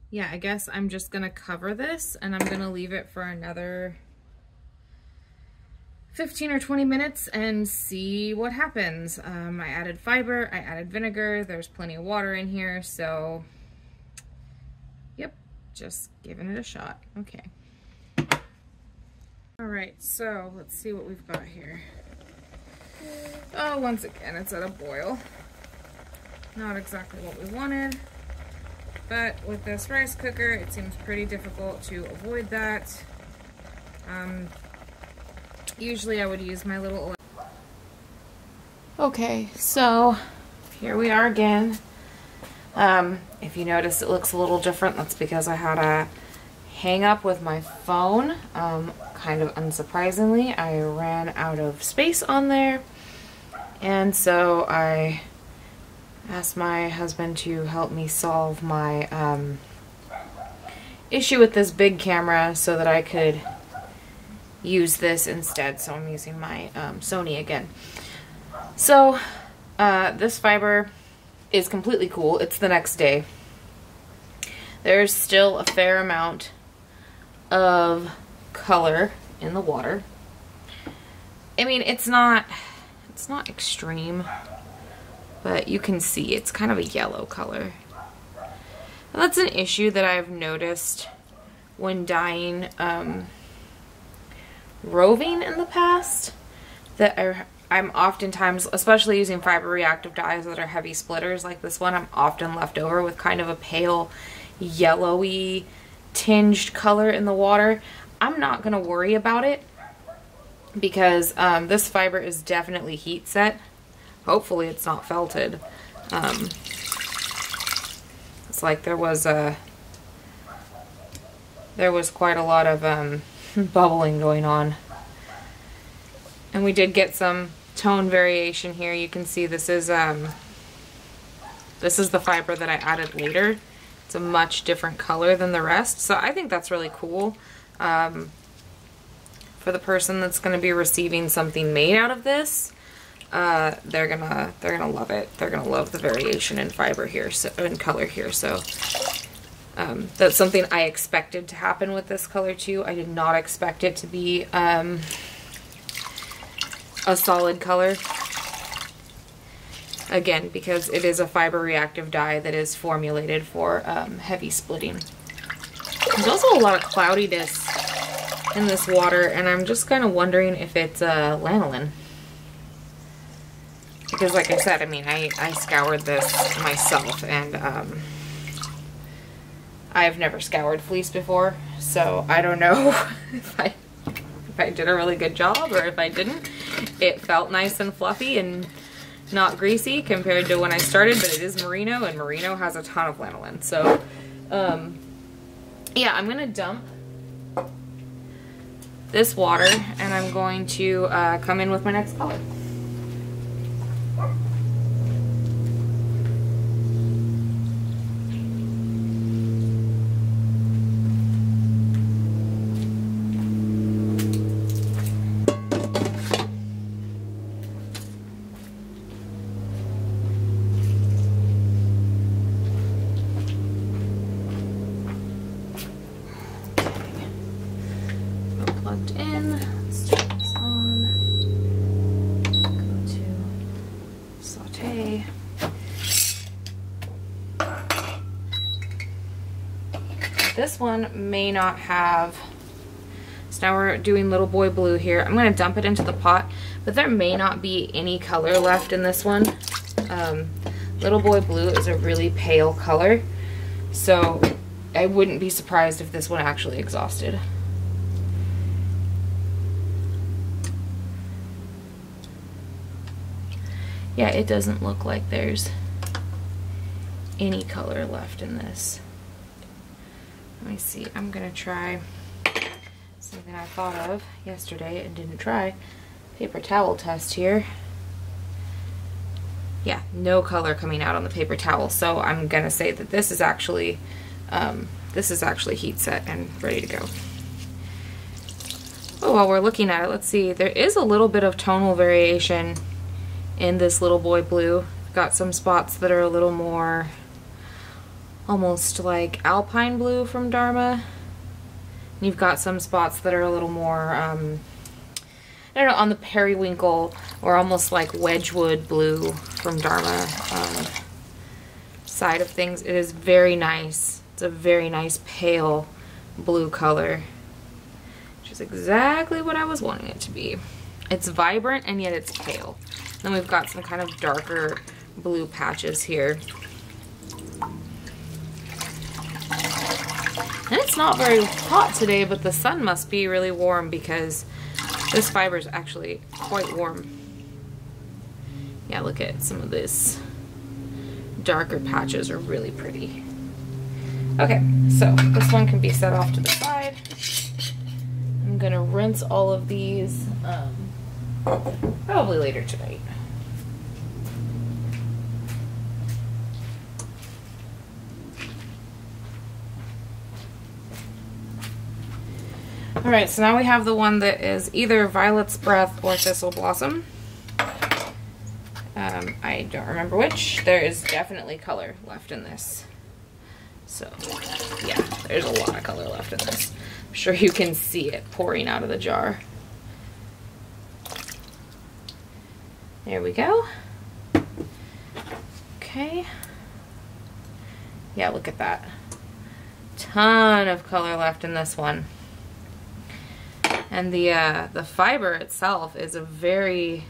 Yeah, I guess I'm just gonna cover this and I'm gonna leave it for another 15 or 20 minutes and see what happens. I added fiber, I added vinegar, there's plenty of water in here, so yep, just giving it a shot. Okay. All right, so let's see what we've got here. Oh, once again, it's at a boil. Not exactly what we wanted, but with this rice cooker, it seems pretty difficult to avoid that. Usually I would use my little... Okay, so here we are again. If you notice it looks a little different, that's because I had a hang up with my phone. Kind of unsurprisingly, I ran out of space on there, and so I asked my husband to help me solve my issue with this big camera so that I could use this instead. So I'm using my Sony again. So this fiber is completely cool. It's the next day. There's still a fair amount of color in the water. I mean, it's not extreme, but you can see it's kind of a yellow color. And that's an issue that I've noticed when dyeing roving in the past, that I'm oftentimes, especially using fiber reactive dyes that are heavy splitters like this one, I'm often left over with kind of a pale yellowy tinged color in the water. I'm not going to worry about it because this fiber is definitely heat set. Hopefully it's not felted. It's like there was quite a lot of bubbling going on. And we did get some tone variation here. You can see this is the fiber that I added later. It's a much different color than the rest, so I think that's really cool. For the person that's going to be receiving something made out of this, they're gonna love it. They're gonna love the variation in fiber here, so in color here. So that's something I expected to happen with this color too. I did not expect it to be a solid color. Again, because it is a fiber reactive dye that is formulated for heavy splitting. There's also a lot of cloudiness in this water, and I'm just kind of wondering if it's lanolin. Because like I said, I mean, I scoured this myself, and I've never scoured fleece before, so I don't know if I did a really good job or if I didn't. It felt nice and fluffy and not greasy compared to when I started, but it is merino, and merino has a ton of lanolin. So, yeah, I'm gonna dump this water, and I'm going to come in with my next color. Plugged in. Let's turn this on. Go to saute. This one may not have. So now we're doing Little Boy Blue here. I'm going to dump it into the pot, but there may not be any color left in this one. Little Boy Blue is a really pale color, so I wouldn't be surprised if this one actually exhausted. Yeah, it doesn't look like there's any color left in this. Let me see. I'm gonna try something I thought of yesterday and didn't try. Paper towel test here. Yeah, no color coming out on the paper towel, so I'm gonna say that this is actually heat set and ready to go. Oh, while we're looking at it, let's see. There is a little bit of tonal variation in this Little Boy Blue. Got some spots that are a little more almost like alpine blue from Dharma. And you've got some spots that are a little more I don't know, on the periwinkle or almost like Wedgwood blue from Dharma side of things. It is very nice. It's a very nice pale blue color, which is exactly what I was wanting it to be. It's vibrant and yet it's pale. Then we've got some kind of darker blue patches here. And it's not very hot today, but the sun must be really warm because this fiber is actually quite warm. Yeah, look at some of this darker patches are really pretty. Okay, so this one can be set off to the side. I'm gonna rinse all of these probably later tonight. Alright, so now we have the one that is either Violet's Breath or Thistle Blossom. I don't remember which. There is definitely color left in this. So, yeah, there's a lot of color left in this. I'm sure you can see it pouring out of the jar. There we go. Okay. Yeah, look at that. Ton of color left in this one. And the fiber itself is a very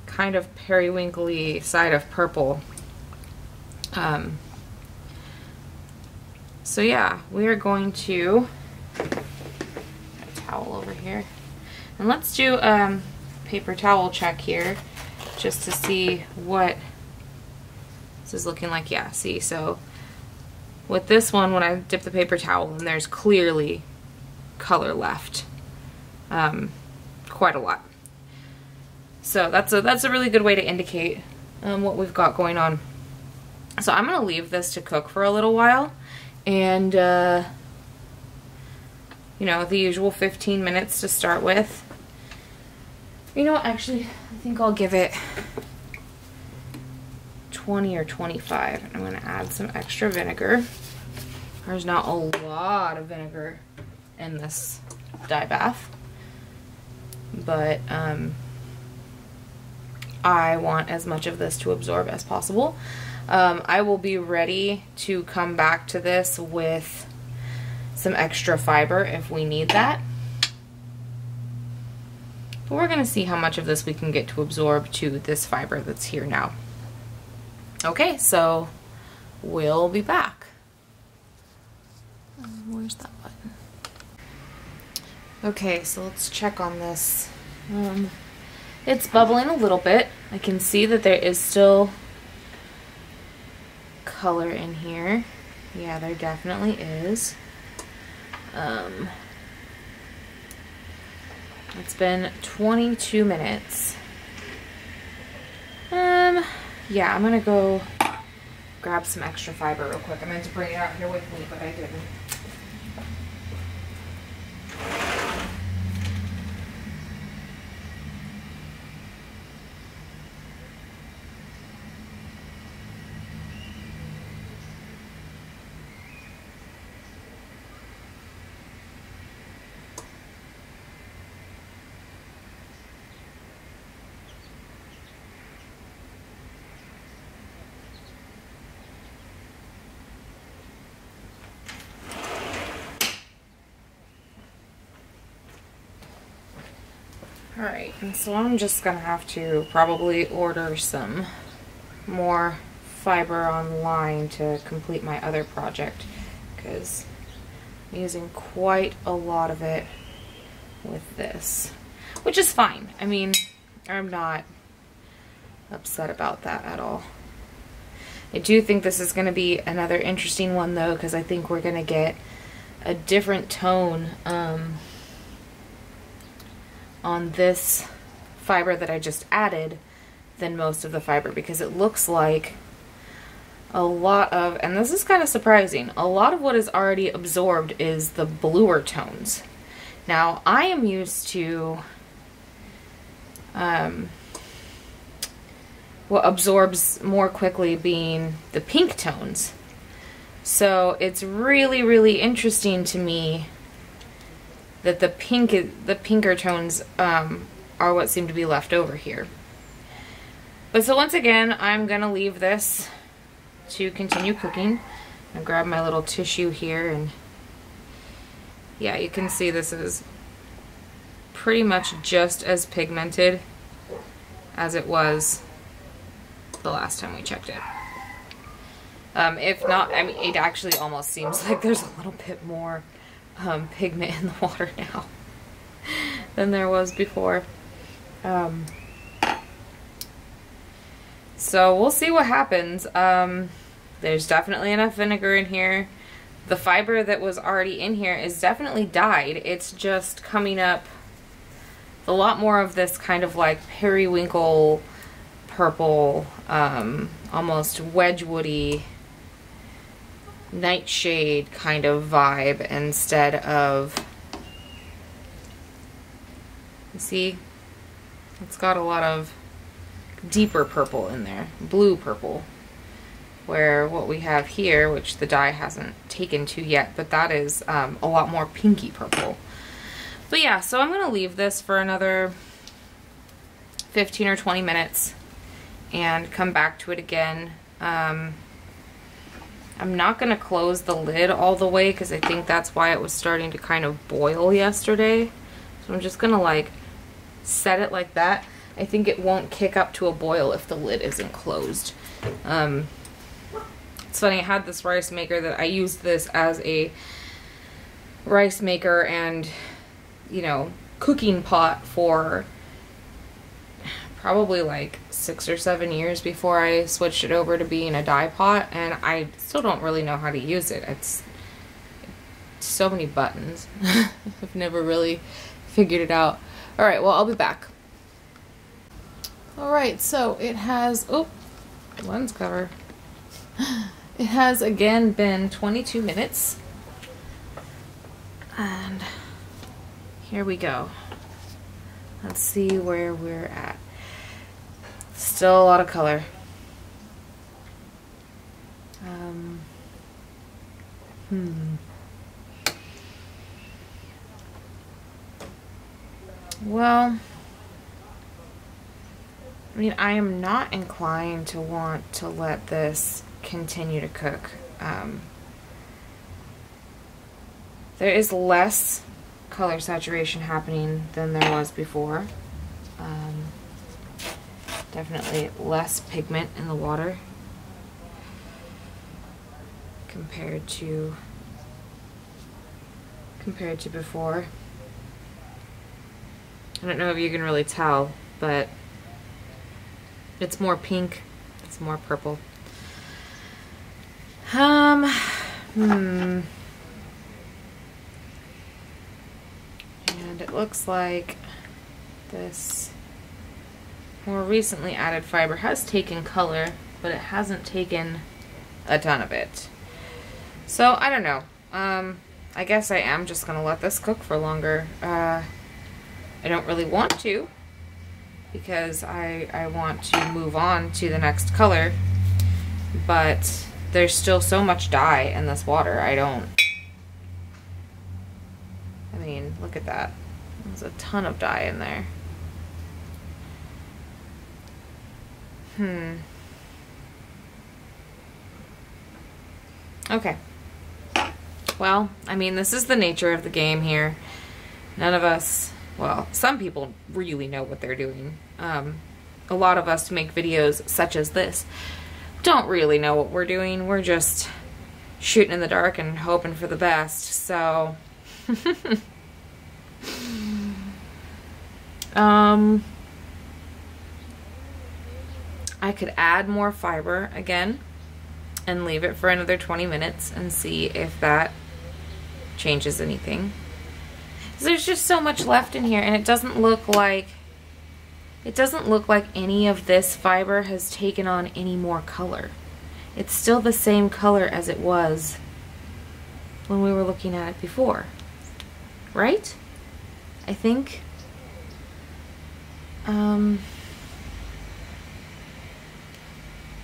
kind of periwinkly side of purple. So yeah, we are going to a towel over here, and let's do paper towel check here just to see what this is looking like. Yeah, see, so with this one, when I dip the paper towel, and there's clearly color left, quite a lot. So that's a really good way to indicate what we've got going on. So I'm gonna leave this to cook for a little while, and you know, the usual 15 minutes to start with. You know what, actually, I think I'll give it 20 or 25. I'm going to add some extra vinegar. There's not a lot of vinegar in this dye bath, but I want as much of this to absorb as possible. I will be ready to come back to this with some extra fiber if we need that. But we're going to see how much of this we can get to absorb to this fiber that's here now. Okay, so we'll be back. Where's that button? Okay, so let's check on this. It's bubbling a little bit. I can see that there is still color in here. Yeah, there definitely is. It's been 22 minutes. Yeah, I'm gonna go grab some extra fiber real quick. I meant to bring it out here with me, but I didn't. Alright, and so I'm just gonna have to probably order some more fiber online to complete my other project, because I'm using quite a lot of it with this, which is fine. I mean, I'm not upset about that at all. I do think this is going to be another interesting one though, because I think we're going to get a different tone on this fiber that I just added than most of the fiber, because it looks like a lot of, and this is kind of surprising, a lot of what is already absorbed is the bluer tones. Now I am used to what absorbs more quickly being the pink tones, so it's really interesting to me that the pinker tones are what seem to be left over here. But so once again, I'm gonna leave this to continue cooking. I'm gonna grab my little tissue here, and yeah, you can see this is pretty much just as pigmented as it was the last time we checked it. If not, I mean, it actually almost seems like there's a little bit more pigment in the water now than there was before. So we'll see what happens. There's definitely enough vinegar in here. The fiber that was already in here is definitely dyed. It's just coming up a lot more of this kind of like periwinkle purple, almost Wedgwoody nightshade kind of vibe instead of, you see, it's got a lot of deeper purple in there, blue purple. Where what we have here, which the dye hasn't taken to yet, but that is a lot more pinky purple. But yeah, so I'm going to leave this for another 15 or 20 minutes and come back to it again. I'm not going to close the lid all the way because I think that's why it was starting to kind of boil yesterday. So I'm just going to like set it like that. I think it won't kick up to a boil if the lid isn't closed. It's funny, I had this rice maker that I used this as a rice maker and, you know, cooking pot for probably like 6 or 7 years before I switched it over to being a dye pot, and I still don't really know how to use it. It's so many buttons. I've never really figured it out. Alright, well, I'll be back. Alright, so it has, oh, lens cover. It has again been 22 minutes, and here we go. Let's see where we're at. Still a lot of color. Well, I mean, I am not inclined to want to let this continue to cook. There is less color saturation happening than there was before. Definitely less pigment in the water compared to before. I don't know if you can really tell, but it's more pink, it's more purple. And it looks like this more recently added fiber has taken color, but it hasn't taken a ton of it. So I don't know. I guess I am just gonna let this cook for longer. I don't really want to, because I want to move on to the next color, but there's still so much dye in this water. I mean, look at that. There's a ton of dye in there. Okay. Well, I mean, this is the nature of the game here. None of us, well, some people really know what they're doing. A lot of us who make videos such as this don't really know what we're doing. We're just shooting in the dark and hoping for the best. So I could add more fiber again and leave it for another 20 minutes and see if that changes anything. There's just so much left in here, and it doesn't look like any of this fiber has taken on any more color. It's still the same color as it was when we were looking at it before, right? I think.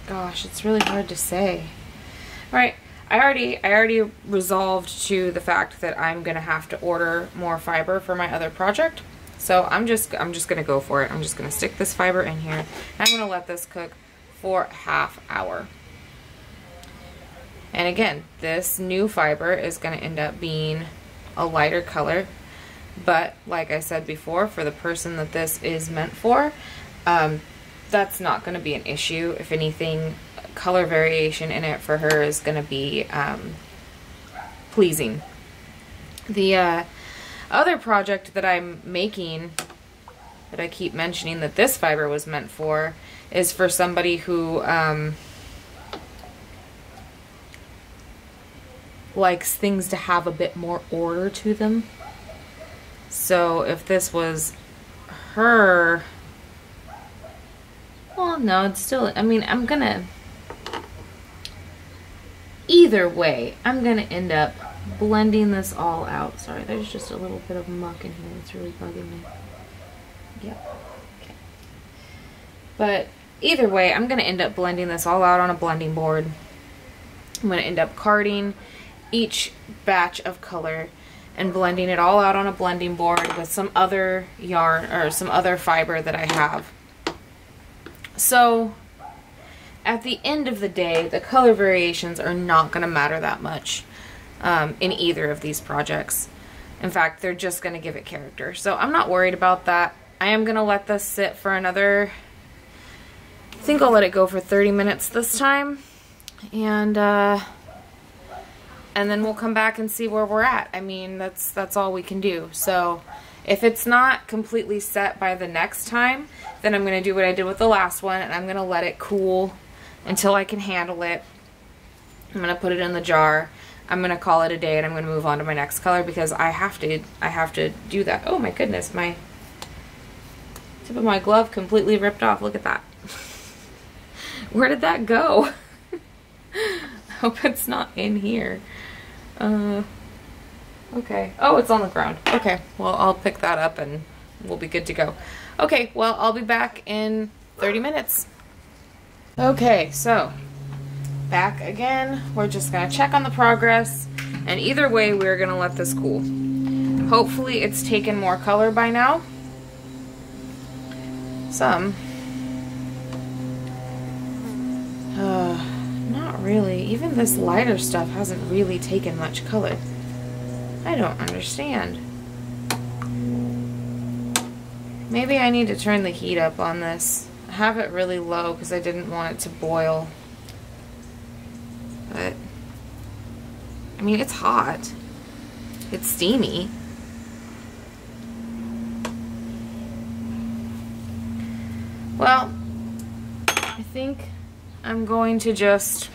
Gosh, it's really hard to say. All right, I already resolved to the fact that I'm gonna have to order more fiber for my other project. So I'm just gonna go for it. I'm just gonna stick this fiber in here. I'm gonna let this cook for half hour. And again, this new fiber is gonna end up being a lighter color, but like I said before, for the person that this is meant for, that's not gonna be an issue. If anything, color variation in it for her is gonna be pleasing. The other project that I'm making, that I keep mentioning that this fiber was meant for, is for somebody who likes things to have a bit more order to them. So if this was her, well, no, it's still, I mean, either way, I'm gonna end up blending this all out. Sorry, there's just a little bit of muck in here that's really bugging me. Yep. Okay. But either way, I'm going to end up blending this all out on a blending board. I'm going to end up carding each batch of color and blending it all out on a blending board with some other yarn or some other fiber that I have. So at the end of the day, the color variations are not going to matter that much in either of these projects. In fact, they're just going to give it character. So I'm not worried about that. I am going to let this sit for another, I think I'll let it go for 30 minutes this time. And then we'll come back and see where we're at. I mean, that's all we can do. So if it's not completely set by the next time, then I'm going to do what I did with the last one, and I'm going to let it cool until I can handle it. I'm going to put it in the jar. I'm going to call it a day, and I'm going to move on to my next color because I have to do that. Oh my goodness, my tip of my glove completely ripped off. Look at that. Where did that go? I hope it's not in here. Okay. Oh, it's on the ground. Okay, well, I'll pick that up and we'll be good to go. Okay, well, I'll be back in 30 minutes. Okay, so back again. We're just gonna check on the progress, and either way, we're gonna let this cool. Hopefully it's taken more color by now. Some. Not really. Even this lighter stuff hasn't really taken much color. I don't understand. Maybe I need to turn the heat up on this. I have it really low because I didn't want it to boil. But, I mean, it's hot. It's steamy. Well, I think I'm going to just,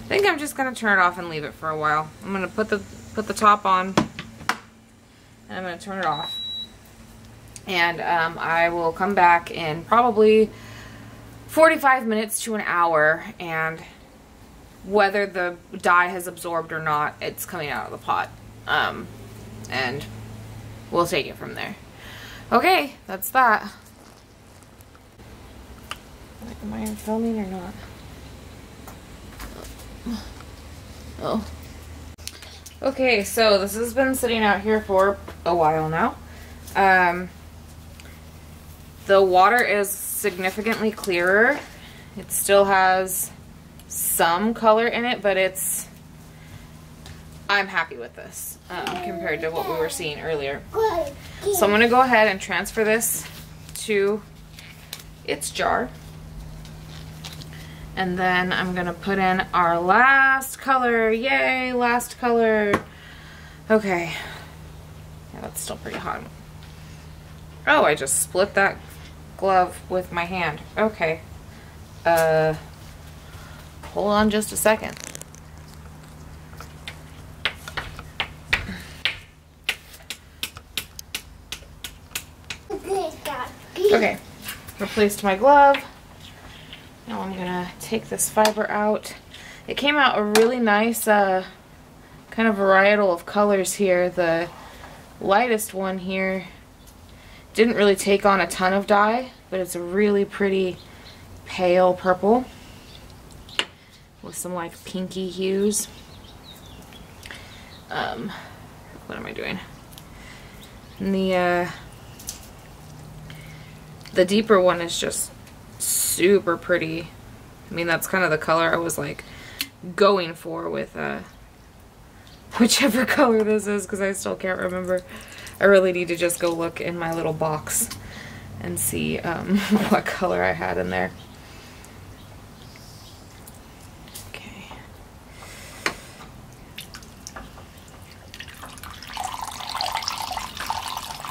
I think I'm just going to turn it off and leave it for a while. I'm going to put the top on, and I'm going to turn it off. And I will come back in probably 45 minutes to an hour, and whether the dye has absorbed or not, it's coming out of the pot. And we'll take it from there. Okay, that's that. Am I filming or not? Oh. Okay, so this has been sitting out here for a while now. The water is significantly clearer. It still has some color in it, but I'm happy with this compared to what we were seeing earlier. So I'm going to go ahead and transfer this to its jar. And then I'm going to put in our last color. Yay, last color. Okay. Yeah, that's still pretty hot. Oh, I just split that glove with my hand. Okay. Hold on just a second. Okay. Replaced my glove. Now I'm gonna take this fiber out. It came out a really nice kind of varietal of colors here. The lightest one here didn't really take on a ton of dye, but it's a really pretty pale purple with some like pinky hues. What am I doing? And the deeper one is just super pretty. I mean, that's kind of the color I was like going for with whichever color this is, because I still can't remember. I really need to just go look in my little box and see what color I had in there. Okay.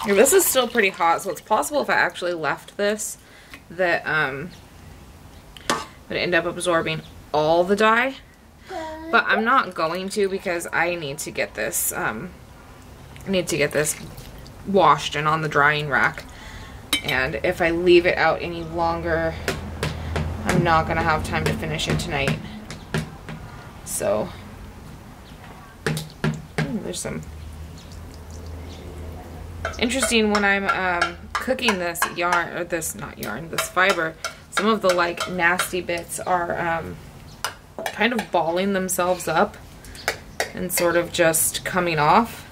This is still pretty hot, so it's possible if I actually left this that would end up absorbing all the dye, but I'm not going to because I need to get this washed and on the drying rack, and if I leave it out any longer, I'm not gonna have time to finish it tonight. So there's some interesting when I'm cooking this yarn, or this, not yarn, this fiber, some of the like nasty bits are kind of balling themselves up and sort of just coming off,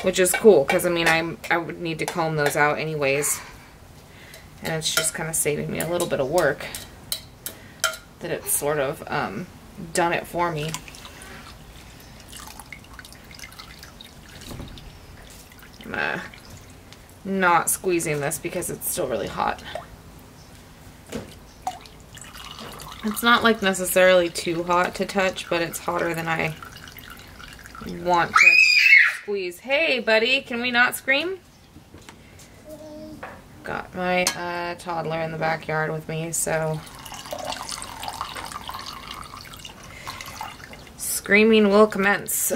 which is cool because I mean I would need to comb those out anyways, and it's just kind of saving me a little bit of work that it's sort of done it for me. I'm not squeezing this because it's still really hot. It's not like necessarily too hot to touch, but it's hotter than I want to squeeze. Hey buddy, can we not scream? Got my toddler in the backyard with me, so screaming will commence.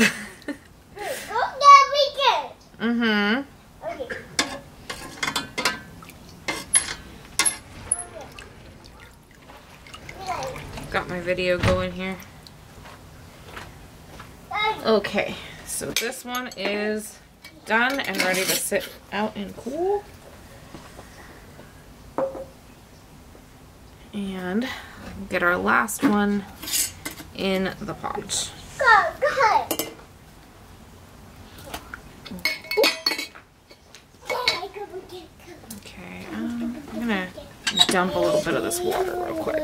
Mm-hmm. Okay. Got my video going here. Okay, so this one is done and ready to sit out and cool. And get our last one in the pot. Go. Okay, I'm gonna dump a little bit of this water real quick.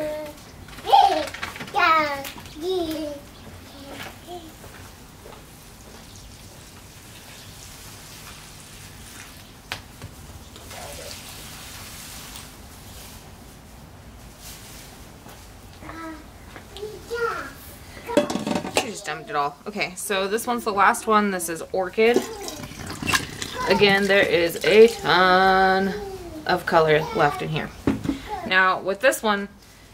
She just dumped it all. Okay, so this one's the last one. This is Orchid. Again, there is a ton of color left in here. Now, with this one,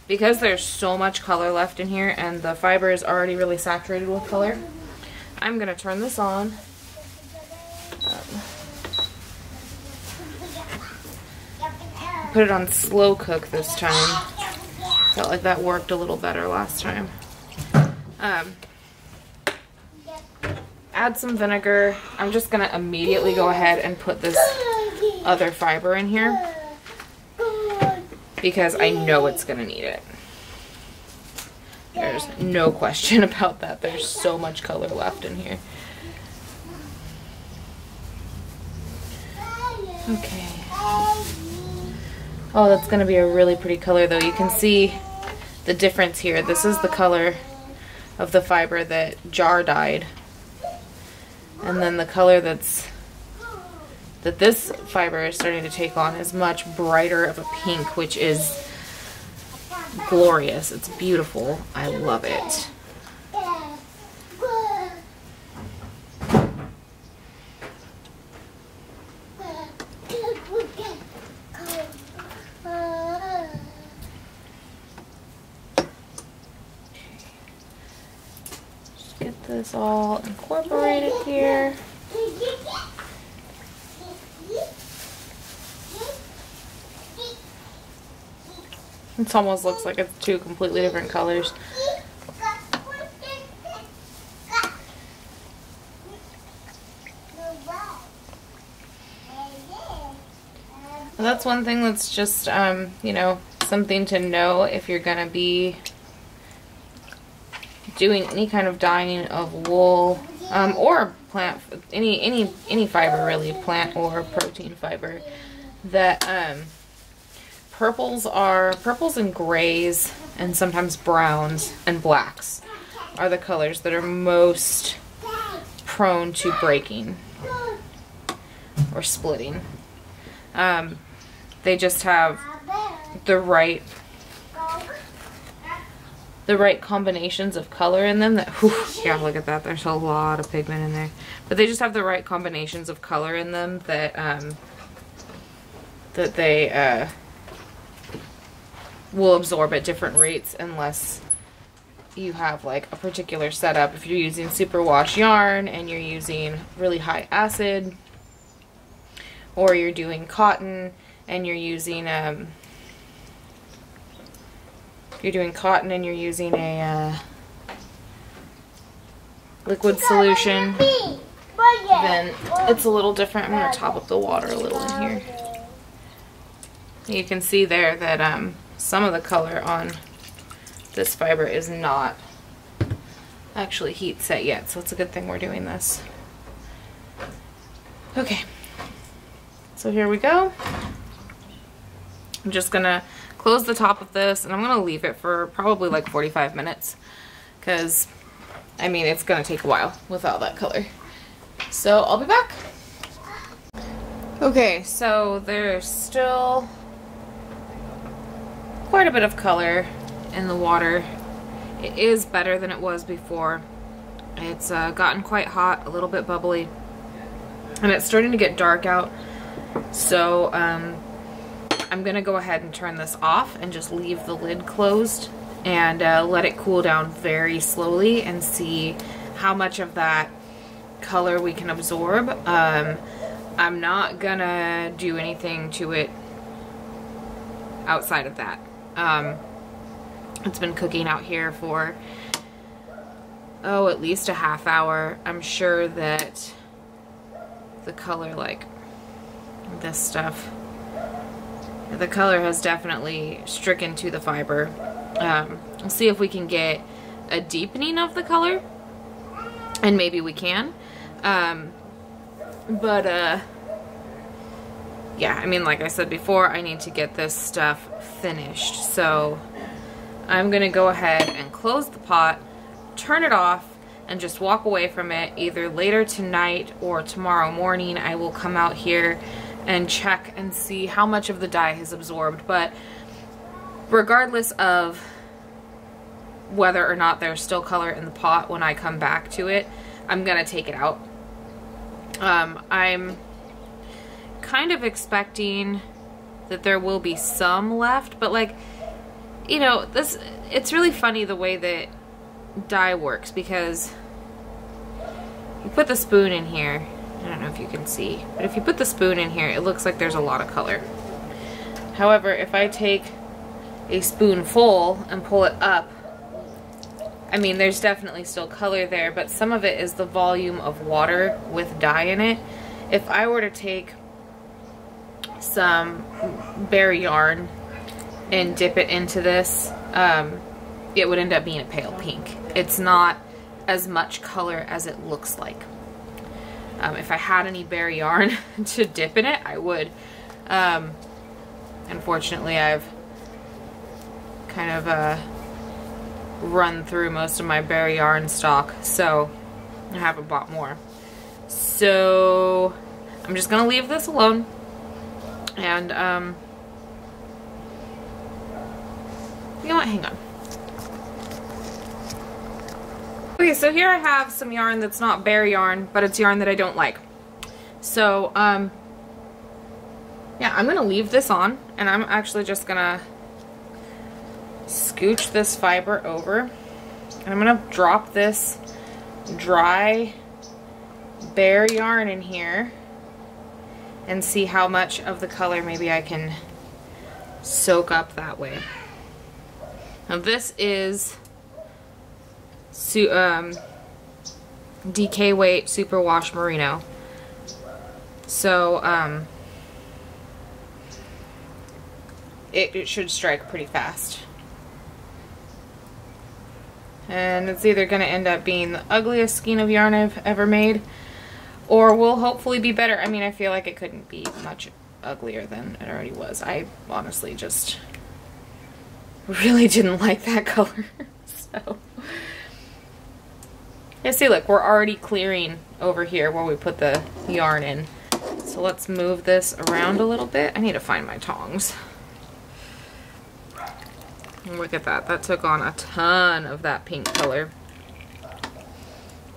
because there's so much color left in here and the fiber is already really saturated with color, I'm going to turn this on. Put it on slow cook this time. Felt like that worked a little better last time. Add some vinegar. I'm just going to immediately go ahead and put this other fiber in here because I know it's going to need it. There's no question about that. There's so much color left in here. Okay. Oh, that's going to be a really pretty color though. You can see the difference here. This is the color of the fiber that jar dyed. And then the color that this fiber is starting to take on is much brighter of a pink, which is glorious. It's beautiful. I love it. Get this all incorporated here. It almost looks like it's two completely different colors. Well, that's one thing that's just, you know, something to know if you're going to be doing any kind of dyeing of wool or plant, any fiber really, plant or protein fiber, that purples and grays and sometimes browns and blacks are the colors that are most prone to breaking or splitting. They just have the right combinations of color in them that, whew, yeah, look at that, there's a lot of pigment in there, but they just have the right combinations of color in them that they will absorb at different rates unless you have like a particular setup. If you're using superwash yarn and you're using really high acid, or you're doing cotton and you're using a liquid solution, then it's a little different. I'm going to top up the water a little in here. You can see there that some of the color on this fiber is not actually heat set yet, so it's a good thing we're doing this. Okay, so here we go. I'm just gonna close the top of this and I'm gonna leave it for probably like 45 minutes because I mean it's gonna take a while with all that color. So I'll be back. Okay, so there's still quite a bit of color in the water. It is better than it was before. It's gotten quite hot, a little bit bubbly, and it's starting to get dark out. So I'm gonna go ahead and turn this off and just leave the lid closed and let it cool down very slowly and see how much of that color we can absorb. I'm not gonna do anything to it outside of that. It's been cooking out here for, oh, at least a half hour. I'm sure that the color, like this stuff, the color has definitely stricken to the fiber. We'll see if we can get a deepening of the color, and maybe we can. Yeah, I mean, like I said before, I need to get this stuff finished. So I'm gonna go ahead and close the pot, turn it off, and just walk away from it. Either later tonight or tomorrow morning I will come out here and check and see how much of the dye has absorbed. But regardless of whether or not there's still color in the pot when I come back to it, I'm gonna take it out. I'm kind of expecting that there will be some left, but like, you know, it's really funny the way that dye works, because you put the spoon in here, I don't know if you can see, but if you put the spoon in here, it looks like there's a lot of color. However, if I take a spoonful and pull it up, I mean, there's definitely still color there, but some of it is the volume of water with dye in it. If I were to take some bare yarn and dip it into this, it would end up being a pale pink. It's not as much color as it looks like. If I had any bare yarn to dip in it, I would. Unfortunately, I've kind of run through most of my bare yarn stock, so I haven't bought more. So I'm just gonna leave this alone, and you know what, hang on. Okay, so here I have some yarn that's not bare yarn, but it's yarn that I don't like. So yeah, I'm gonna leave this on, and I'm actually just gonna scooch this fiber over, and I'm gonna drop this dry bare yarn in here and see how much of the color maybe I can soak up that way. Now this is DK weight superwash merino, so it should strike pretty fast. And it's either going to end up being the ugliest skein of yarn I've ever made, or will hopefully be better. I mean, I feel like it couldn't be much uglier than it already was. I honestly just really didn't like that color. So yeah, see, look, we're already clearing over here where we put the yarn in. So let's move this around a little bit. I need to find my tongs. Look at that. That took on a ton of that pink color.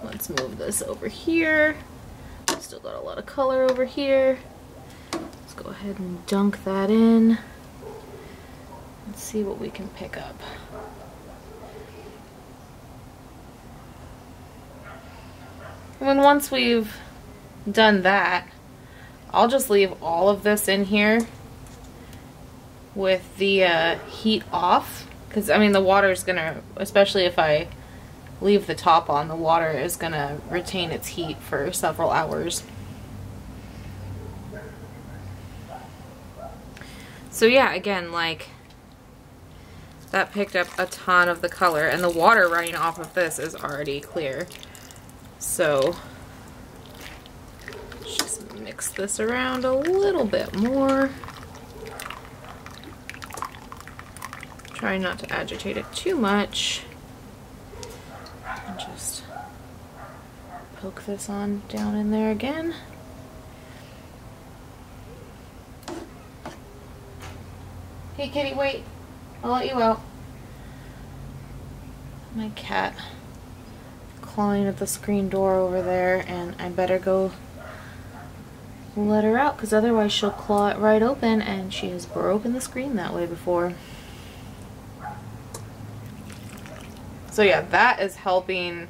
Let's move this over here. Still got a lot of color over here. Let's go ahead and dunk that in. Let's see what we can pick up. And then once we've done that, I'll just leave all of this in here with the heat off, because I mean the water is gonna, especially if I leave the top on, the water is gonna retain its heat for several hours. So yeah, again, like, that picked up a ton of the color, and the water running off of this is already clear. So let's just mix this around a little bit more. Try not to agitate it too much. And just poke this on down in there again. Hey kitty, wait. I'll let you out. My cat clawing at the screen door over there, and I better go let her out because otherwise she'll claw it right open, and she has broken the screen that way before. So yeah, that is helping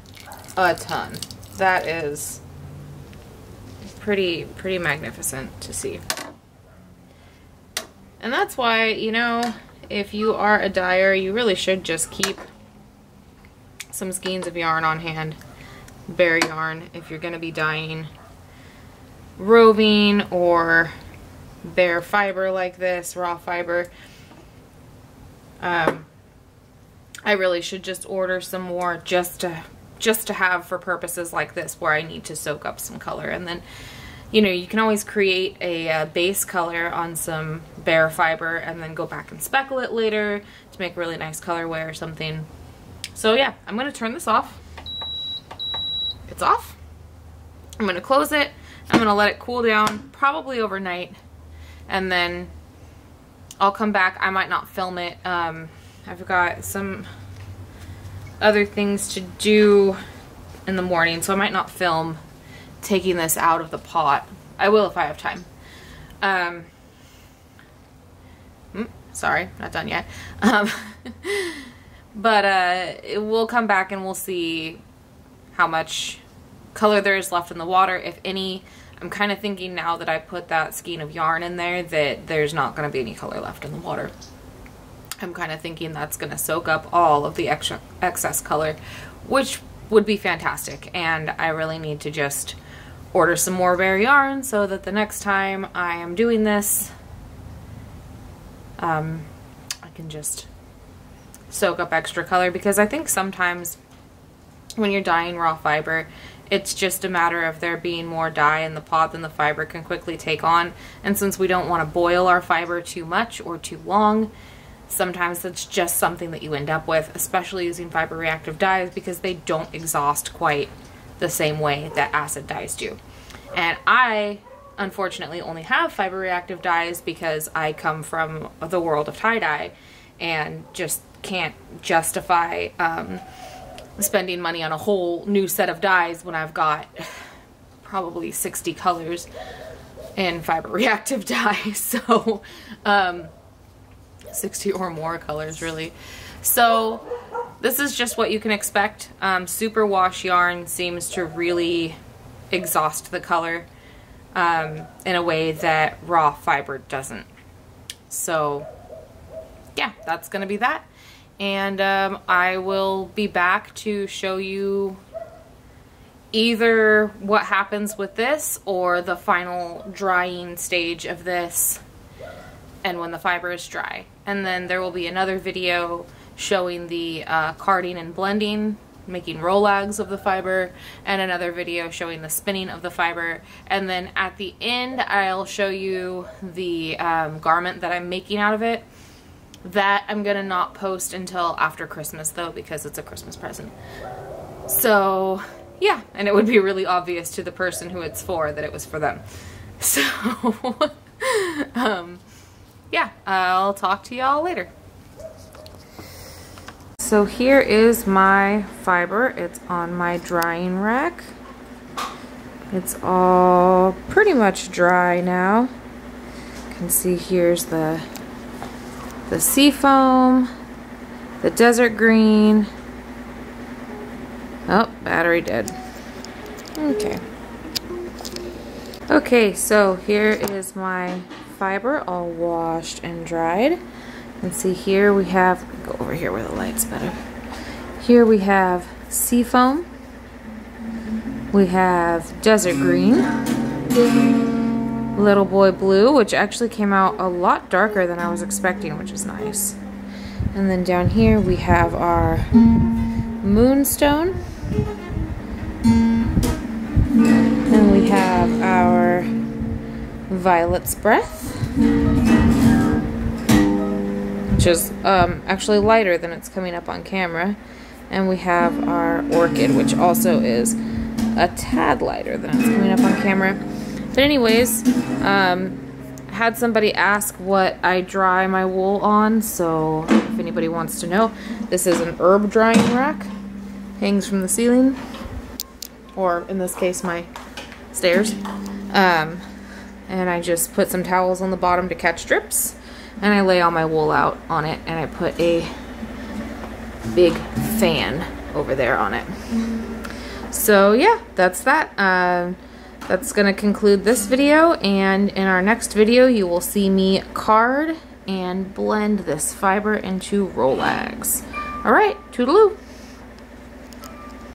a ton. That is pretty magnificent to see. And that's why, you know, if you are a dyer, you really should just keep some skeins of yarn on hand, bare yarn, if you're going to be dyeing roving or bare fiber like this, raw fiber. I really should just order some more just to have for purposes like this where I need to soak up some color. And then, you know, you can always create a base color on some bare fiber and then go back and speckle it later to make really nice colorway or something. So yeah, I'm going to turn this off. It's off. I'm going to close it. I'm going to let it cool down probably overnight, and then I'll come back. I might not film it. I've got some other things to do in the morning, so I might not film taking this out of the pot. I will if I have time. Sorry, not done yet. But we'll come back and we'll see how much color there is left in the water, if any. I'm kind of thinking now that I put that skein of yarn in there that there's not going to be any color left in the water. I'm kind of thinking that's going to soak up all of the excess color, which would be fantastic. And I really need to just order some more bare yarn so that the next time I am doing this, I can just soak up extra color, because I think sometimes when you're dyeing raw fiber, it's just a matter of there being more dye in the pot than the fiber can quickly take on. And since we don't want to boil our fiber too much or too long, sometimes it's just something that you end up with, especially using fiber reactive dyes, because they don't exhaust quite the same way that acid dyes do. And I unfortunately only have fiber reactive dyes because I come from the world of tie-dye and just can't justify spending money on a whole new set of dyes when I've got probably 60 colors in fiber reactive dye. So 60 or more colors really. So this is just what you can expect. Superwash yarn seems to really exhaust the color in a way that raw fiber doesn't. So yeah, that's gonna be that. And I will be back to show you either what happens with this or the final drying stage of this and when the fiber is dry. And then there will be another video showing the carding and blending, making rolags of the fiber, and another video showing the spinning of the fiber. And then at the end I'll show you the garment that I'm making out of it. That I'm gonna not post until after Christmas though, because it's a Christmas present. So yeah, and it would be really obvious to the person who it's for that it was for them. So yeah, I'll talk to y'all later. So here is my fiber. It's on my drying rack. It's all pretty much dry now. You can see here's the sea foam, the desert green. Oh, battery dead. Okay. Okay, so here is my fiber all washed and dried. And see here we have, go over here where the light's better. Here we have sea foam. We have desert green. Little Boy Blue, which actually came out a lot darker than I was expecting, which is nice. And then down here we have our Moonstone. And we have our Violet's Breath, which is actually lighter than it's coming up on camera. And we have our Orchid, which also is a tad lighter than it's coming up on camera. But anyways, had somebody ask what I dry my wool on, so if anybody wants to know, this is an herb drying rack. Hangs from the ceiling, or in this case my stairs. And I just put some towels on the bottom to catch drips, and I lay all my wool out on it, and I put a big fan over there on it. So yeah, that's that. That's gonna conclude this video, and in our next video you will see me card and blend this fiber into rolags. Alright, toodaloo!